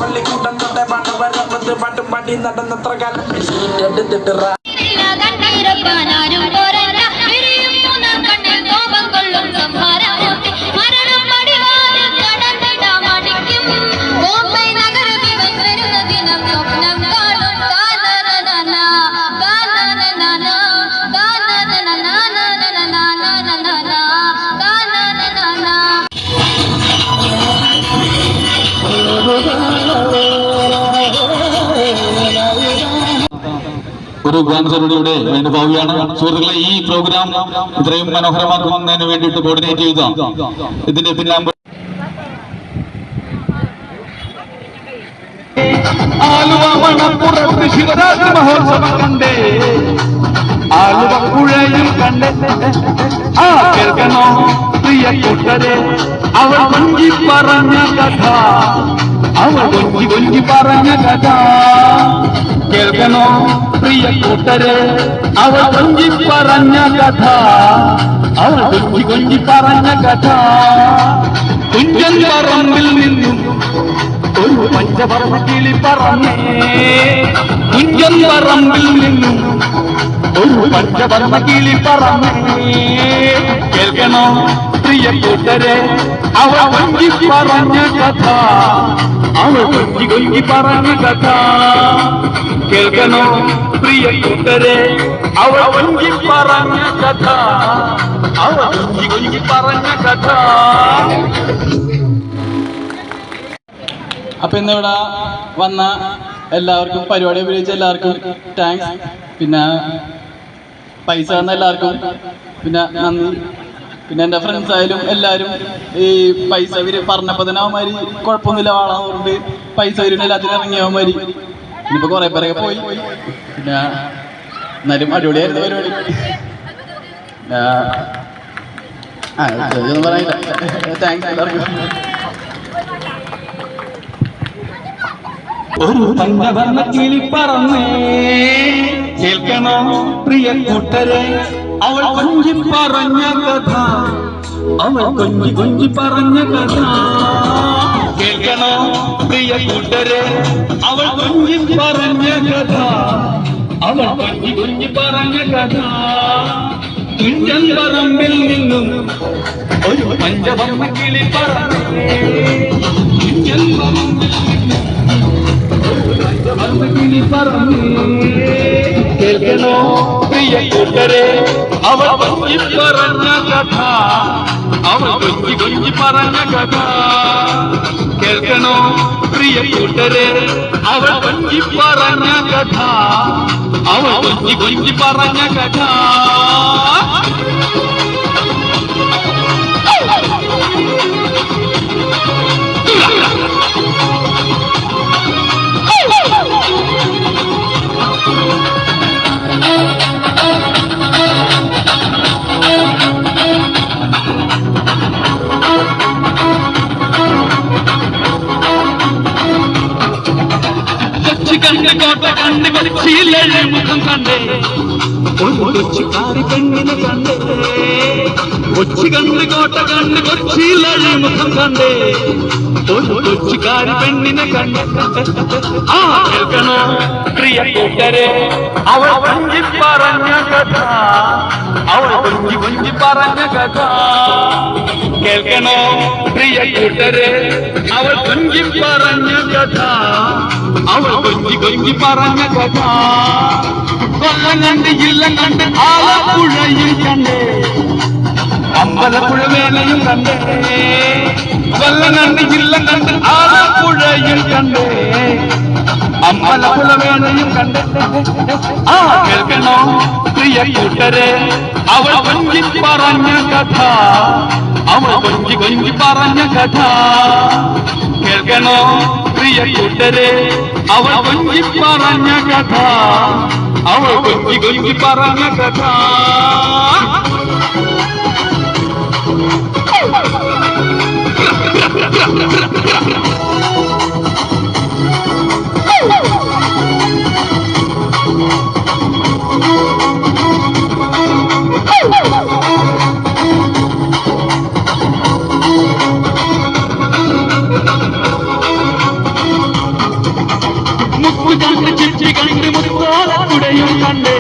പള്ളിക്കൂട്ടം തൊട്ട പണ്ട് വരമ്പത്ത് പാട്ടും പാട്ടി നടന്നത്ര കാലം എടുത്തിട്ട് ഒരു ഗാനസരണിയുടെ വേണ്ടി പോവുകയാണ്. സുഹൃത്തുക്കളെ, ഈ പ്രോഗ്രാം ഇത്രയും മനോഹരമാക്കുന്നതിന് വേണ്ടിയിട്ട് കോർഡിനേറ്റ് ചെയ്ത ഇതിന്റെ പിന്നാമ്പ് ആലുവ മണപ്പുറത്ത് ശിവരാത്രി മഹോത്സവം കണ്ടേ, ആലുവ പുഴയും കണ്ടേ. ആ കേൾക്കണോ പ്രിയ കൂട്ടരെ, അവൾ കൊഞ്ചി പറഞ്ഞ കഥ, അവൾ കൊഞ്ചി കൊഞ്ചി പറഞ്ഞ കഥ. കേൾക്കണോ പ്രിയ കൂട്ടരെ, അവൾ കൊഞ്ചി പറഞ്ഞ കഥ, അവൾ കൊഞ്ചി കൊഞ്ചി പറഞ്ഞ കഥ. കുഞ്ചൻ പറമ്പിൽ നിന്നും ഒരു പഞ്ചവർണ്ണ കിളി പറന്നേ, കുഞ്ചൻ പറമ്പിൽ നിന്നും ഒരു പഞ്ചവർണ്ണ കിളി പറന്നേ. കേൾക്കണോ പ്രിയ കൂട്ടരെ, അവൾ കൊഞ്ചി പറഞ്ഞ കഥ, അവൾ കൊഞ്ചി കൊഞ്ചി പറഞ്ഞ കഥ. കേൾക്കണോ പ്രിയ കൂട്ടരെ, അവൾ കൊഞ്ചി പറഞ്ഞ കഥ, അവൾ കൊഞ്ചി കൊഞ്ചി പറഞ്ഞ കഥ. അപ്പൊ ഇന്നിവിടെ വന്ന എല്ലാവർക്കും, പരിപാടി ഉപയോഗിച്ച എല്ലാവർക്കും താങ്ക്സ്. പിന്നെ പൈസ തന്ന എല്ലാവർക്കും പിന്നെ നന്ദി. പിന്നെ എൻ്റെ ഫ്രണ്ട്സ് ആയാലും എല്ലാവരും ഈ പൈസ ഇവര് പറഞ്ഞപ്പോൾ തന്നെ അവന്മാര് കുഴപ്പമൊന്നുമില്ല ആളാന്ന് പറഞ്ഞിട്ട് പൈസ വരുന്ന എല്ലാത്തിനും ഇറങ്ങിയവന്മാര്. ഇനിയിപ്പോൾ കുറേ പേരൊക്കെ പോയി. പിന്നെ എന്നാലും അടിപൊളിയായിരുന്നു പരിപാടി. ഒന്നും പറയില്ല. താങ്ക്സ് എല്ലാവർക്കും. ഒരു പഞ്ചവർണ്ണ കിളി പറന്നേ, കേൾക്കണോ പ്രിയ കൂട്ടരെ, അവൾ കൊഞ്ചി പറഞ്ഞ കഥ, അവൾ കൊഞ്ചി കൊഞ്ചി പറഞ്ഞ കഥ. കേൾക്കണോ പ്രിയ കൂട്ടരെ, അവൾ കൊഞ്ചി പറഞ്ഞ കഥ, അവൾ കൊഞ്ചി കൊഞ്ചി പറഞ്ഞ കഥ. കുഞ്ചൻ പറമ്പിൽ നിന്നും ഒരു പഞ്ചവർണ്ണ കിളി പറന്നേ, കുഞ്ചൻ പറമ്പിൽ കിളി പറന്നേ. കേൾക്കണോ പ്രിയ കൂട്ടരെ, അവൾ കൊഞ്ചി പറഞ്ഞ കഥ, അവൾ കൊഞ്ചി കൊഞ്ചി പറഞ്ഞ കഥ. കേൾക്കണോ പ്രിയ കൂട്ടരെ, അവൾ കൊഞ്ചി പറഞ്ഞ കഥ, അവൾ കൊഞ്ചി കൊഞ്ചി പറഞ്ഞ കഥ. കണ്ട് കോട്ട കണ്ട് കൊച്ചിയിലെ മുഖം കണ്ടേ, ഒരു കൊച്ചിക്കാരി പെണ്ണിനെ കണ്ടേ. കൊച്ചി കണ്ട് കോട്ട കണ്ട് കൊച്ചിയിലെ മുഖം കണ്ടേ, ഒരു കൊച്ചിക്കാരി പെണ്ണിനെ കണ്ടേ. ആ കേൾക്കണോ പ്രിയ കൂട്ടരെ, അവൾ കൊഞ്ചി പറഞ്ഞ കഥ, അവൾ കൊഞ്ചി കൊഞ്ചി പറഞ്ഞ കഥ. കേൾക്കണോ പ്രിയ കൂട്ടരെ, അവൾ കൊഞ്ചി പറഞ്ഞ കഥ, അവൾ കൊഞ്ചി കൊഞ്ചി പറഞ്ഞ കഥ. കൊല്ലം കണ്ട് ജില്ലം കണ്ട് ആലപ്പുഴയും കണ്ടേ, അമ്പലപ്പുഴ വേലയും കണ്ടേ. കൊല്ലം കണ്ട് ജില്ലം കണ്ട് ആലപ്പുഴയും കണ്ടേ, അമ്പലപ്പുഴ വേലയും കണ്ടേ. ആ കേൾക്കണോ പ്രിയ കൂട്ടരെ, അവൾ കൊഞ്ചി പറഞ്ഞ കഥ, അവൾ കൊഞ്ചി കൊഞ്ചി പറഞ്ഞ കഥ. കേൾക്കണോ പ്രിയ കൂട്ടരെ, അവൾ കൊഞ്ചി പറഞ്ഞ കഥ, അവൾ കൊഞ്ചി കൊഞ്ചി പറഞ്ഞ കഥ. കണ്ട് ചിരി കണ്ട് മുത്തോലക്കുടയും കണ്ടേ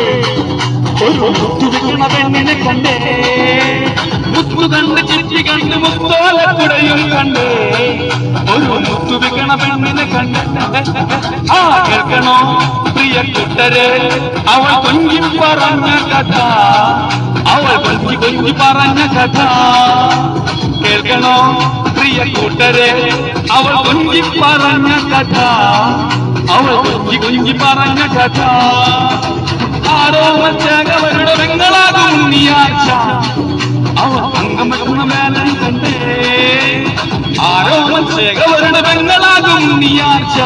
ഒരു മുത്തു വെക്കണ പെണ്ണിനെ കണ്ടേ മുത്തു കണ്ട് ചിരി കണ്ട് മുത്തോലക്കുടയും കണ്ടേ ഒരു മുത്തു വെക്കണ പെണ്ണിനെ കണ്ടേ ആ കേൾക്കണോ പ്രിയ കൂട്ടരെ അവൾ കൊഞ്ചി പറഞ്ഞ കഥ അവൾ കൊഞ്ചി കൊഞ്ചി പറഞ്ഞ കഥ കേൾക്കണോ പ്രിയ കൂട്ടരെ അവൾ കൊഞ്ചി പറഞ്ഞ കഥ അവൾ കൊഞ്ചി കൊഞ്ചി പറഞ്ഞ കഥ ആരോ മറ്റവരുടെ പെങ്ങളാകും നീയാഴ്ച അവൾ അംഗം വെക്കുന്ന വേലയും കണ്ടേ ആരോ മറ്റവരുടെ പെങ്ങളാകും നീയാഴ്ച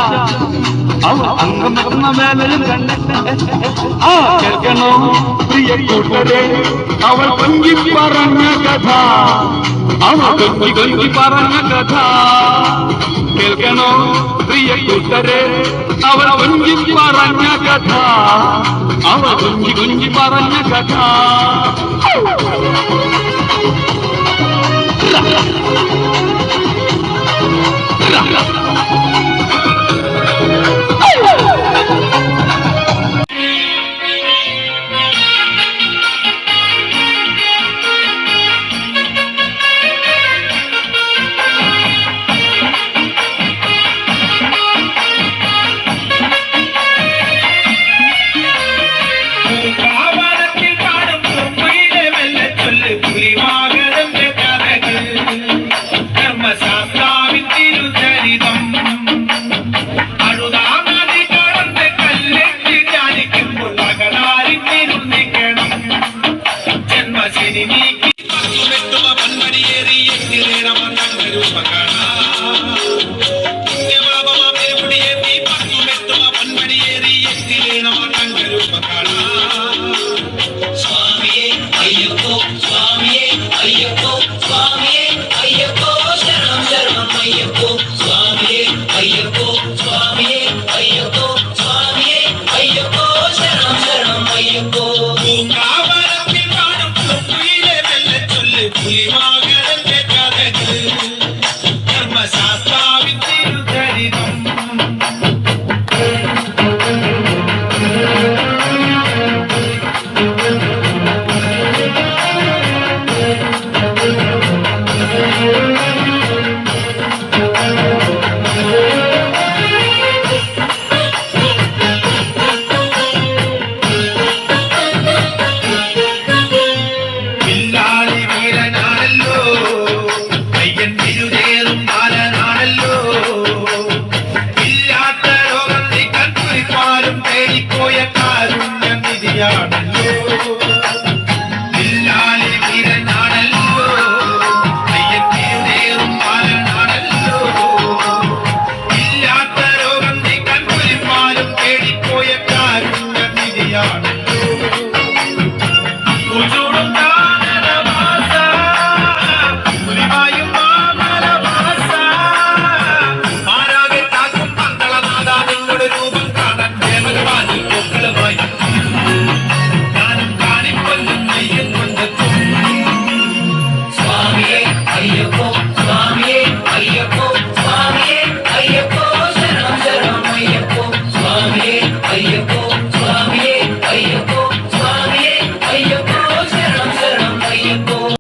അവൾ അംഗം വെക്കുന്ന വേലയും കണ്ടേ ആ കേൾക്കണോ പ്രിയ കൂട്ടരെ അവൾ കൊഞ്ചി പറഞ്ഞ കഥ അവൾ കൊഞ്ചി കൊഞ്ചി പറഞ്ഞ കഥ കേൾക്കണോ പ്രിയ കൂട്ടരെ അവൾ കൊഞ്ചി പറഞ്ഞ കഥ അവൾ കൊഞ്ചി കൊഞ്ചി പറഞ്ഞ കഥ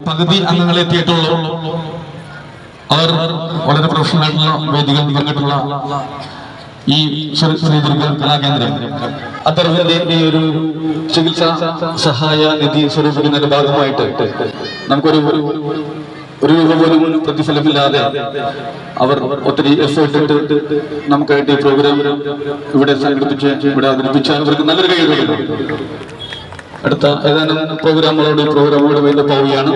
പകുതി അംഗങ്ങൾ എത്തിയിട്ടുള്ളൂ. അവർ വളരെ പ്രൊഫഷണൽ ആയിട്ടുള്ള വേദികൾ പങ്കിട്ടുള്ള ഈ ശ്രീദുർഗ കലാകേന്ദ്രം അത്തരത്തിന്റെ ഈ ഒരു ചികിത്സാ സഹായ നിധി സ്വരൂപിക്കുന്നതിന്റെ ഭാഗമായിട്ട് നമുക്കൊരു ഒരു രൂപ പോലും പ്രതിഫലമില്ലാതെ അവർ ഒത്തിരി എഫേർട്ട് ഇട്ട് നമുക്കായിട്ട് ഈ പ്രോഗ്രാം ഇവിടെ സംഘടിപ്പിച്ച് ഇവിടെ അവതരിപ്പിച്ച അവർക്ക് നല്ലൊരു കഴിവുകളുണ്ട്. അടുത്ത ഏതാനും പ്രോഗ്രാമുകളോട് വേണ്ടി പോവുകയാണ്.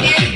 Yeah.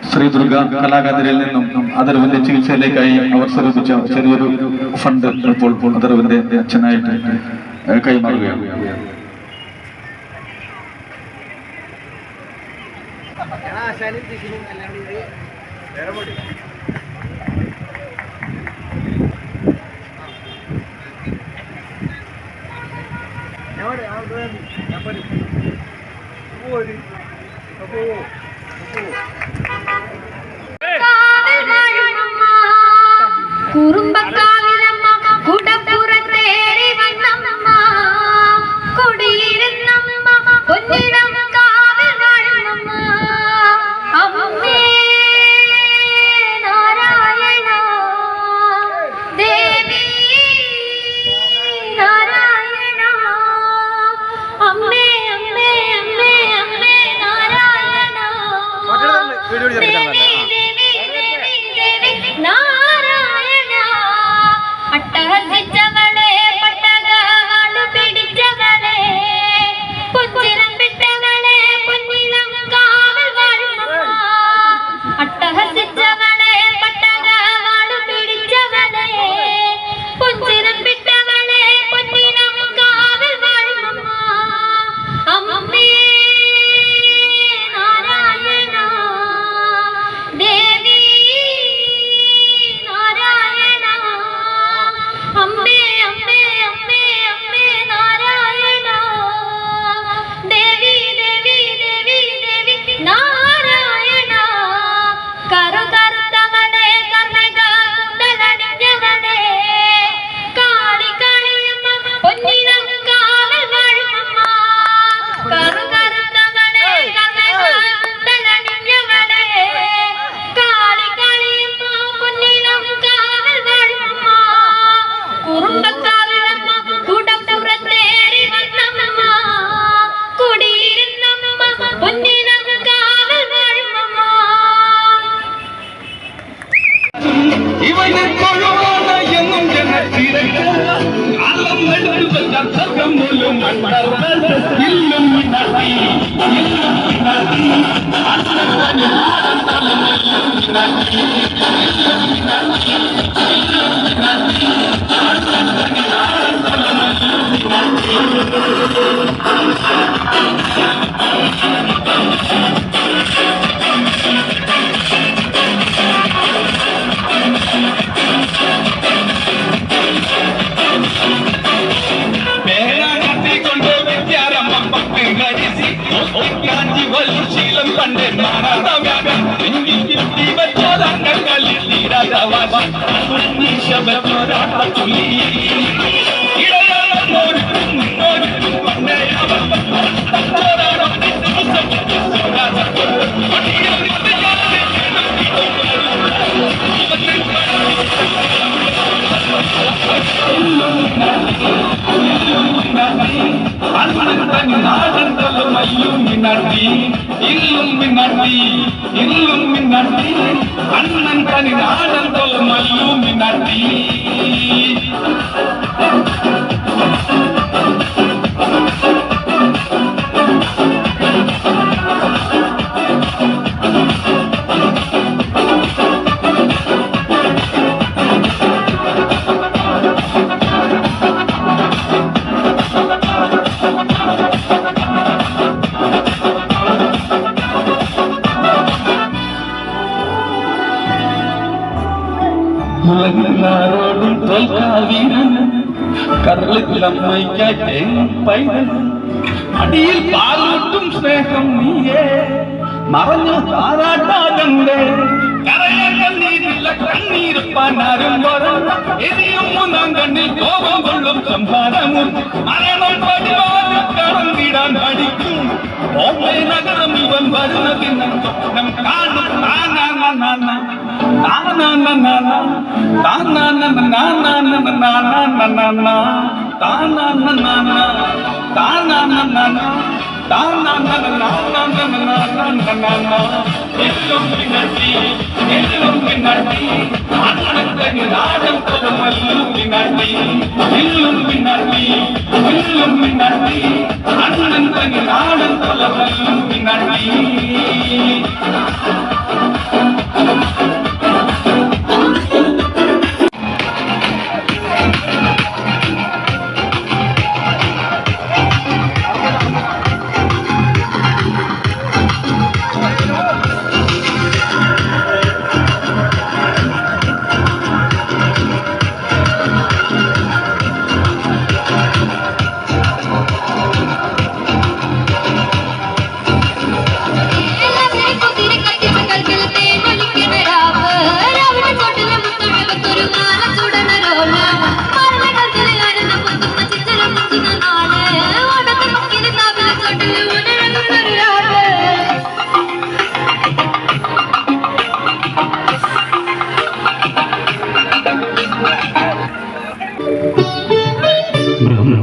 ശ്രീ ദുർഗ കലാകാരിൽ നിന്നും അതർവിന്റെ ചികിത്സയിലേക്കായി അവർ സ്വരൂപിച്ച ചെറിയൊരു ഫണ്ട് ഇപ്പോൾ അതർവിന്റെ അച്ഛനായിട്ട് കൈമാറുകയാണ്. കുറുമ്പക്കാവിലമ്മ കുടപ്പുറത്തേറി വന്നമ്മ കൊടിയിരുന്നമ്മ പൊന്നിടം കാവിൽ വാഴുന്നമ്മ അമ്മേ നാരായണ ദേവി നാരായണ അമ്മേ അമ്മേ അമ്മേ അമ്മേ നാരായണ അട്ടഹസിച്ചവളെ പട്ടകാട് പിടിച്ചവളെ പുഞ്ചിരം വിട്ടവളെ പൊന്നിലം കാവൽ വാഴുന്നമ്മ അട്ടഹസിച്ചവളെ പട്ടകാട് പിടിച്ചവളെ പുഞ്ചിരം വിട്ടവളെ പൊന്നിലം കാവൽ വാഴുന്നമ്മ അമ്മേ നാരായണ ദേവി നാരായണ അമ്മേ അമ്മേ അമ്മേ അമ്മേ നാരായണ ദേവി ദേവി ദേവി ദേവി നാരായണ കറുകറുത്തവളെ കർണക കുണ്ടലണിഞ്ഞവളെ കാളി കാളിയമ്മ പൊന്നിനം കാവൽ വാഴുന്നമ്മ കറുകറുത്തവളെ കർണക കുണ്ടലണിഞ്ഞവളെ കാളി കാളിയമ്മ പൊന്നിനം കാവൽ വാഴുന്നമ്മ കുറുമ്പക്കാവിലമ്മ കുടപ്പുറത്തേറി വന്നമ്മ കുടിയിരുന്നമ്മ പൊന്നിനം കാവൽ വാഴുന്നമ്മ ഇവനെ തൊഴുവാണ് എന്നും ജനത്തിരക്ക് കാലം എടുത്തുവെച്ച സർഗം പോലും ഇല്ലും നടി ശീലം പണ്ടേ அண்ணன் தனி நாடன் சொல்லும் மல்லும் நட்டி കുളങ്ങളാരോടും തോൽക്കാവീരൻ കരളിലമ്മയ്ക്കായി തേങ്ങ പൈതൽ അടിയിൽ പാലൂട്ടും സ്നേഹം നീയേ മറഞ്ഞു താരാട്ടാകണ്ടേ കരയല്ല കണ്ണീർപ്പാനാരും എരിയും മൂന്നാം കണ്ണിൽ കോപം കൊള്ളും സംഹാരമൂർത്തി മരണം പടിവാൻ പഠിക്കും ഓമേ നഗരം ഇവൻ വരുന്നതിന് സ്വപ്നം കാണും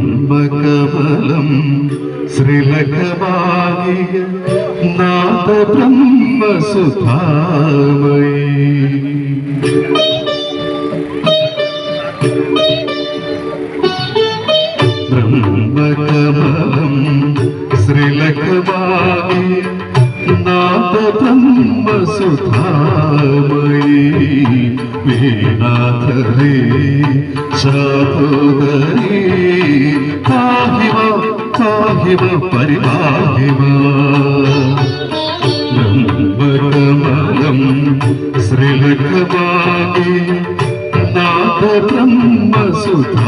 ബ്രഹ്മകമലം ശ്രീലകവാദിയ നാദ ബ്രഹ്മസുധാമയി ബ്രഹ്മകമലം ശ്രീലകവാദിയ നാദ ബ്രഹ്മസുധാമയി വീണാധരേ ശാതോദരീ പാഹിമ പാഹിമ പരിപാഹിമ ബ്രഹ്മകമലം ശ്രീലകവാദി നാദ ബ്രഹ്മസുധാമയി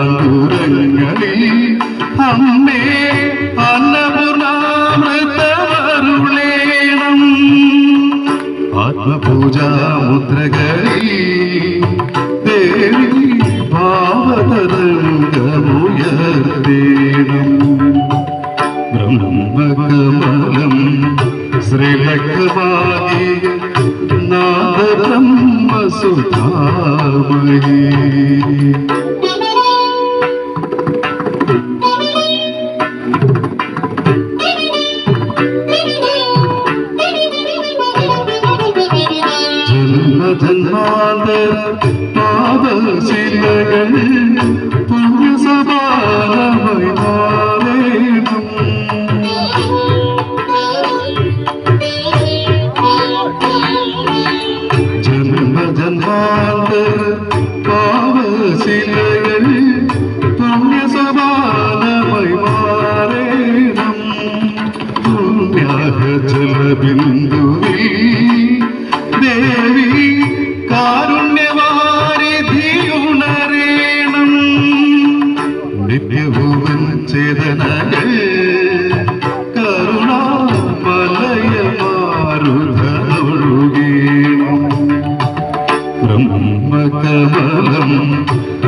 മന്ത്രാങ്കുരങ്ങളിൽ അമ്മേ അന്നപൂർണാമൃതമരുളേണം ആത്മപൂജാമുദ്രകളിൽ ദേവി ഭാവതരംഗമുയർത്തേണം ബ്രഹ്മകമലം ശ്രീലകവാദി നാദ ബ്രഹ്മസുധാമയി ജന്മജന്മാന്തര പാദശിലകൾ പുണ്യസമാനമായി മാറേണം ജന്മജന്മാന്തര പാദശിലകൾ പുണ്യസമാനമായി മാറേണം പുണ്യാഹ ജലബിന്ദുവിൽ ദേവി കാരുണ്യവാരിധിയുണരേണം നിത്യഭൂവൻ ചേതനകൾ കരുണാമലയമാരുധൊഴുകേണം ബ്രഹ്മകമലം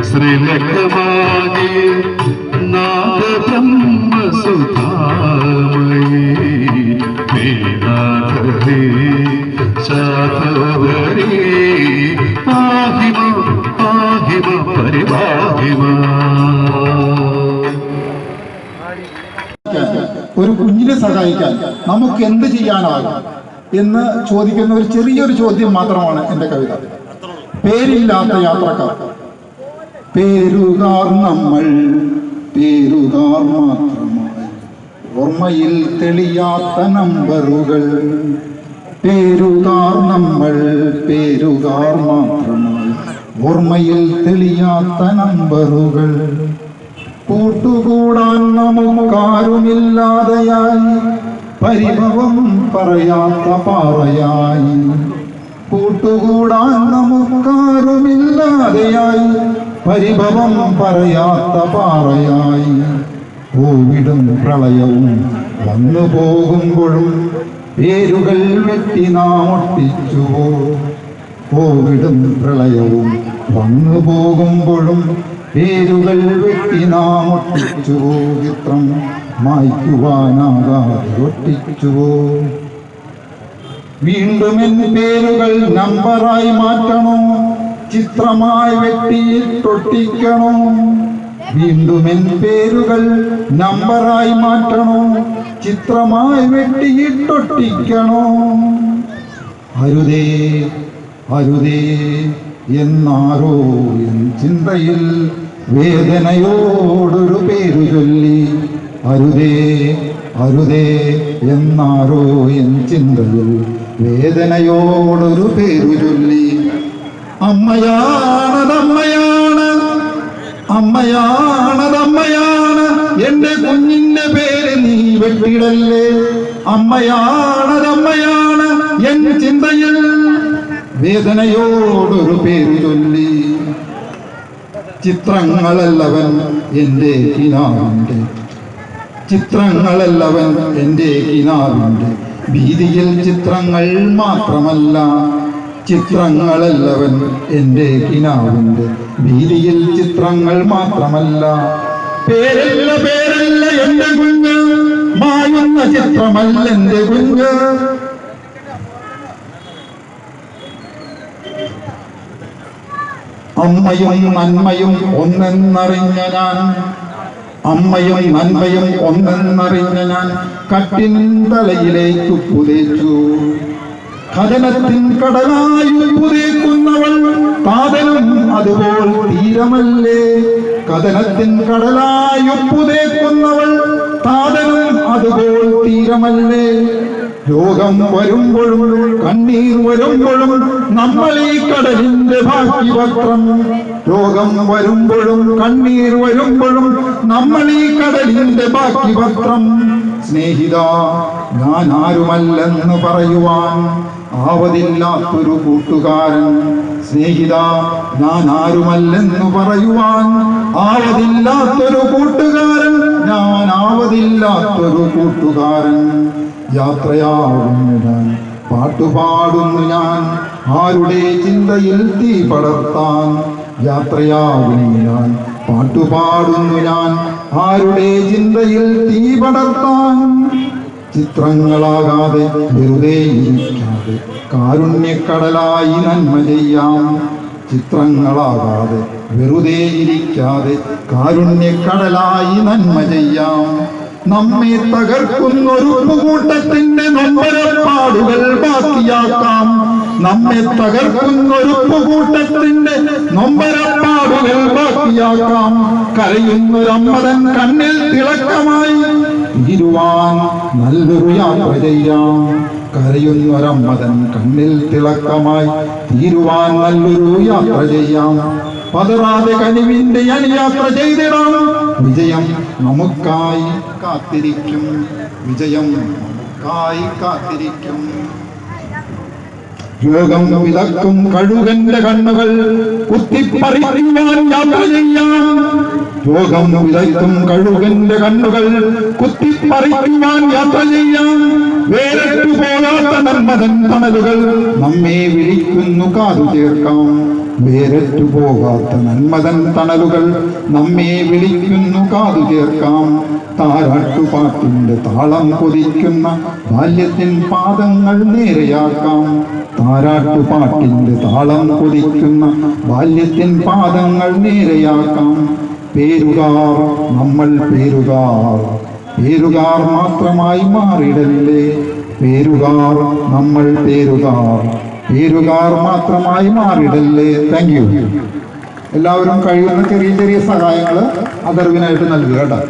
ശ്രീലകവാദി നാദ ബ്രഹ്മസുധാമയി വീണാധരേ ശാതോദരീ പാഹിമ പാഹിമ പരിപാഹിമ സഹായിക്കാൻ നമുക്ക് എന്ത് ചെയ്യാനാകും എന്ന് ചോദിക്കുന്ന ഒരു ചെറിയൊരു ചോദ്യം മാത്രമാണ് എൻ്റെ കവിത. പേരില്ലാത്ത യാത്രക്കാർ. പേരുകാർ നമ്മൾ, പേരുകാർ മാത്രമായി, ഓർമ്മയിൽ തെളിയാത്ത നമ്പറുകൾ. പേരുകാർ നമ്മൾ, പേരുകാർ മാത്രമായി, ഓർമ്മയിൽ തെളിയാത്ത നമ്പറുകൾ. കൂട്ടുകൂടാൻ നമുക്കാരുമില്ലാതെയായി, പരിഭവം പറയാത്ത പാറയായി. കൂട്ടുകൂടാൻ നമുക്കാരുമില്ലാതെയായി, പരിഭവം പറയാത്ത പാറയായി. കോവിഡും പ്രളയവും വന്നു പോകുമ്പോഴും പേരുകൾ വെട്ടി നാം ഒട്ടിച്ചുവോ. കോവിഡും പ്രളയവും വന്നു പോകുമ്പോഴും പേരുകൾ വെട്ടി നാം ഒട്ടിച്ചുവോ. ചിത്രം മായ്ക്കുവാനാകാതെ ഒട്ടിച്ചുവോ. വീണ്ടും എൻ പേരുകൾ നമ്പറായി മാറ്റണോ, ചിത്രമായി വെട്ടിയിട്ടൊട്ടിക്കണോ. വീണ്ടും എൻ പേരുകൾ നമ്പറായി മാറ്റണോ, ചിത്രമായി വെട്ടിയിട്ടൊട്ടിക്കണോ. അരുതേ അരുതേ എന്നാരോ എൻ ചിന്തയിൽ വേദനയോടൊരു പേരു ചൊല്ലി. അരുതേ അരുതേ എന്നാരോ എൻ ചിന്തയിൽ വേദനയോടൊരു പേരു ചൊല്ലി. അമ്മയാണതമ്മയാണ്, അമ്മയാണതമ്മയാണ്, എൻ്റെ കുഞ്ഞിൻ്റെ പേര് നീ വെട്ടിടല്ലേ. അമ്മയാണതമ്മയാണ് എൻ ചിന്തയിൽ വേദനയോടൊരു പേര് ചൊല്ലി. ചിത്രങ്ങളല്ലവൻ എൻ്റെ കിനാവിൻ്റെ, ചിത്രങ്ങളല്ലവൻ എൻ്റെ കിനാവിൻ്റെ, ഭീതിയിൽ ചിത്രങ്ങൾ മാത്രമല്ല. ചിത്രങ്ങളല്ലവൻ എൻ്റെ കിനാവിൻ്റെ, ഭീതിയിൽ ചിത്രങ്ങൾ മാത്രമല്ല. പേരല്ല പേരല്ല എൻ്റെ കുഞ്ഞ്, മായുന്ന ചിത്രമല്ല എൻ്റെ കുഞ്ഞ്. അമ്മയും നന്മയും ഒന്നെന്നറിഞ്ഞ ഞാൻ, അമ്മയും നന്മയും ഒന്നെന്നറിഞ്ഞ ഞാൻ കട്ടിൻ തലയിലേക്ക് പുതച്ചു. കഥനത്തിൻ കടലായി പുതേക്കുന്നവൾ താതനും അതുപോൽ തീരമല്ലേ. കഥനത്തിൻ കടലായി പുതേക്കുന്നവൾ താതനും അതുപോൽ തീരമല്ലേ. രോഗം വരുമ്പോഴും കണ്ണീർ വരുമ്പോഴും നമ്മൾ ഈ കടലിന്റെ ബാക്കി പത്രം. രോഗം വരുമ്പോഴും കണ്ണീർ വരുമ്പോഴും നമ്മൾ ഈ കടലിന്റെ ബാക്കി പത്രം. സ്നേഹിത, ഞാൻ ആരുമല്ലെന്ന് പറയുവാൻ ആവതില്ലാത്തൊരു കൂട്ടുകാരൻ. സ്നേഹിത, ഞാൻ ആരുമല്ലെന്ന് പറയുവാൻ ആവതില്ലാത്തൊരു കൂട്ടുകാരൻ. ഞാൻ ആവതില്ലാത്തൊരു കൂട്ടുകാരൻ. യാത്രയാവുന്നു ഞാൻ, പാട്ടുപാടുന്നു ഞാൻ, ആരുടെ ചിന്തയിൽ തീ പടർത്താൻ. യാത്രയാവുന്നു ഞാൻ, പാട്ടുപാടുന്നു ഞാൻ, ആരുടെ ചിന്തയിൽ തീ പടർത്താൻ. ചിത്രങ്ങളാകാതെ വെറുതെ ഇരിക്കാതെ കാരുണ്യക്കടലായി നന്മ ചെയ്യാം. ചിത്രങ്ങളാകാതെ വെറുതെ ഇരിക്കാതെ കാരുണ്യക്കടലായി നന്മ ചെയ്യാം. നമ്മെ തകർക്കുന്നൊരു കൂട്ടത്തിന്റെ നൊമ്പരപ്പാടുകൾ ബാക്കിയാക്കാം. നമ്മെ തകർക്കുന്നൊരു കൂട്ടത്തിന്റെ നൊമ്പരപ്പാടുകൾ ബാക്കിയാക്കാം. കരയുന്നൊരമ്മതൻ കണ്ണിൽ തിളക്കമായി തീരുവാൻ നല്ലൊരു യാത്ര ചെയ്യാം. കരയുന്നൊരമ്മതൻ കണ്ണിൽ തിളക്കമായി തീരുവാൻ നല്ലൊരു യാത്ര ചെയ്യാം. പതറാതെ കനിവിന്റെ യാത്ര ചെയ്തിടാം. വിജയം നമുക്കായി കാത്തിരിക്കും, വിജയം നമുക്കായി കാത്തിരിക്കും. രോഗം വിതക്കും കഴുകന്റെ കണ്ണുകൾ കുത്തിപ്പറിക്കുവാൻ യാത്ര ചെയ്യാം. രോഗം വിതക്കും കഴുകന്റെ കണ്ണുകൾ കുത്തിപ്പറിക്കുവാൻ യാത്ര ചെയ്യാം. വേറിട്ടു പോകാത്ത നന്മതൻ തണലുകൾ നമ്മെ വിളിക്കുന്നു കാതു ചേർക്കാം. വേറിട്ടു പോകാത്ത നന്മതൻ തണലുകൾ നമ്മെ വിളിക്കുന്നു കാതു ചേർക്കാം. താരാട്ടുപാട്ടിന്റെ താളം കൊതിക്കുന്ന ബാല്യത്തിൻ പാദങ്ങൾ നേരെയാക്കാം. താരാട്ടുപാട്ടിന്റെ താളം കൊതിക്കുന്ന ബാല്യത്തിൻ പാദങ്ങൾ നേരെയാക്കാം. പേരുകാർ നമ്മൾ പേരുകാർ, പേരുകാർ മാത്രമായി മാറിയിടല്ലേ, പേരുകാർ നമ്മൾ പേരുകാർ, പേരുകാർ മാത്രമായി മാറിയിടല്ലേ. Thank you. എല്ലാവരും കഴിയുന്ന ചെറിയ ചെറിയ സഹായങ്ങൾ അതർവിനായിട്ട് നൽകുക കേട്ടോ.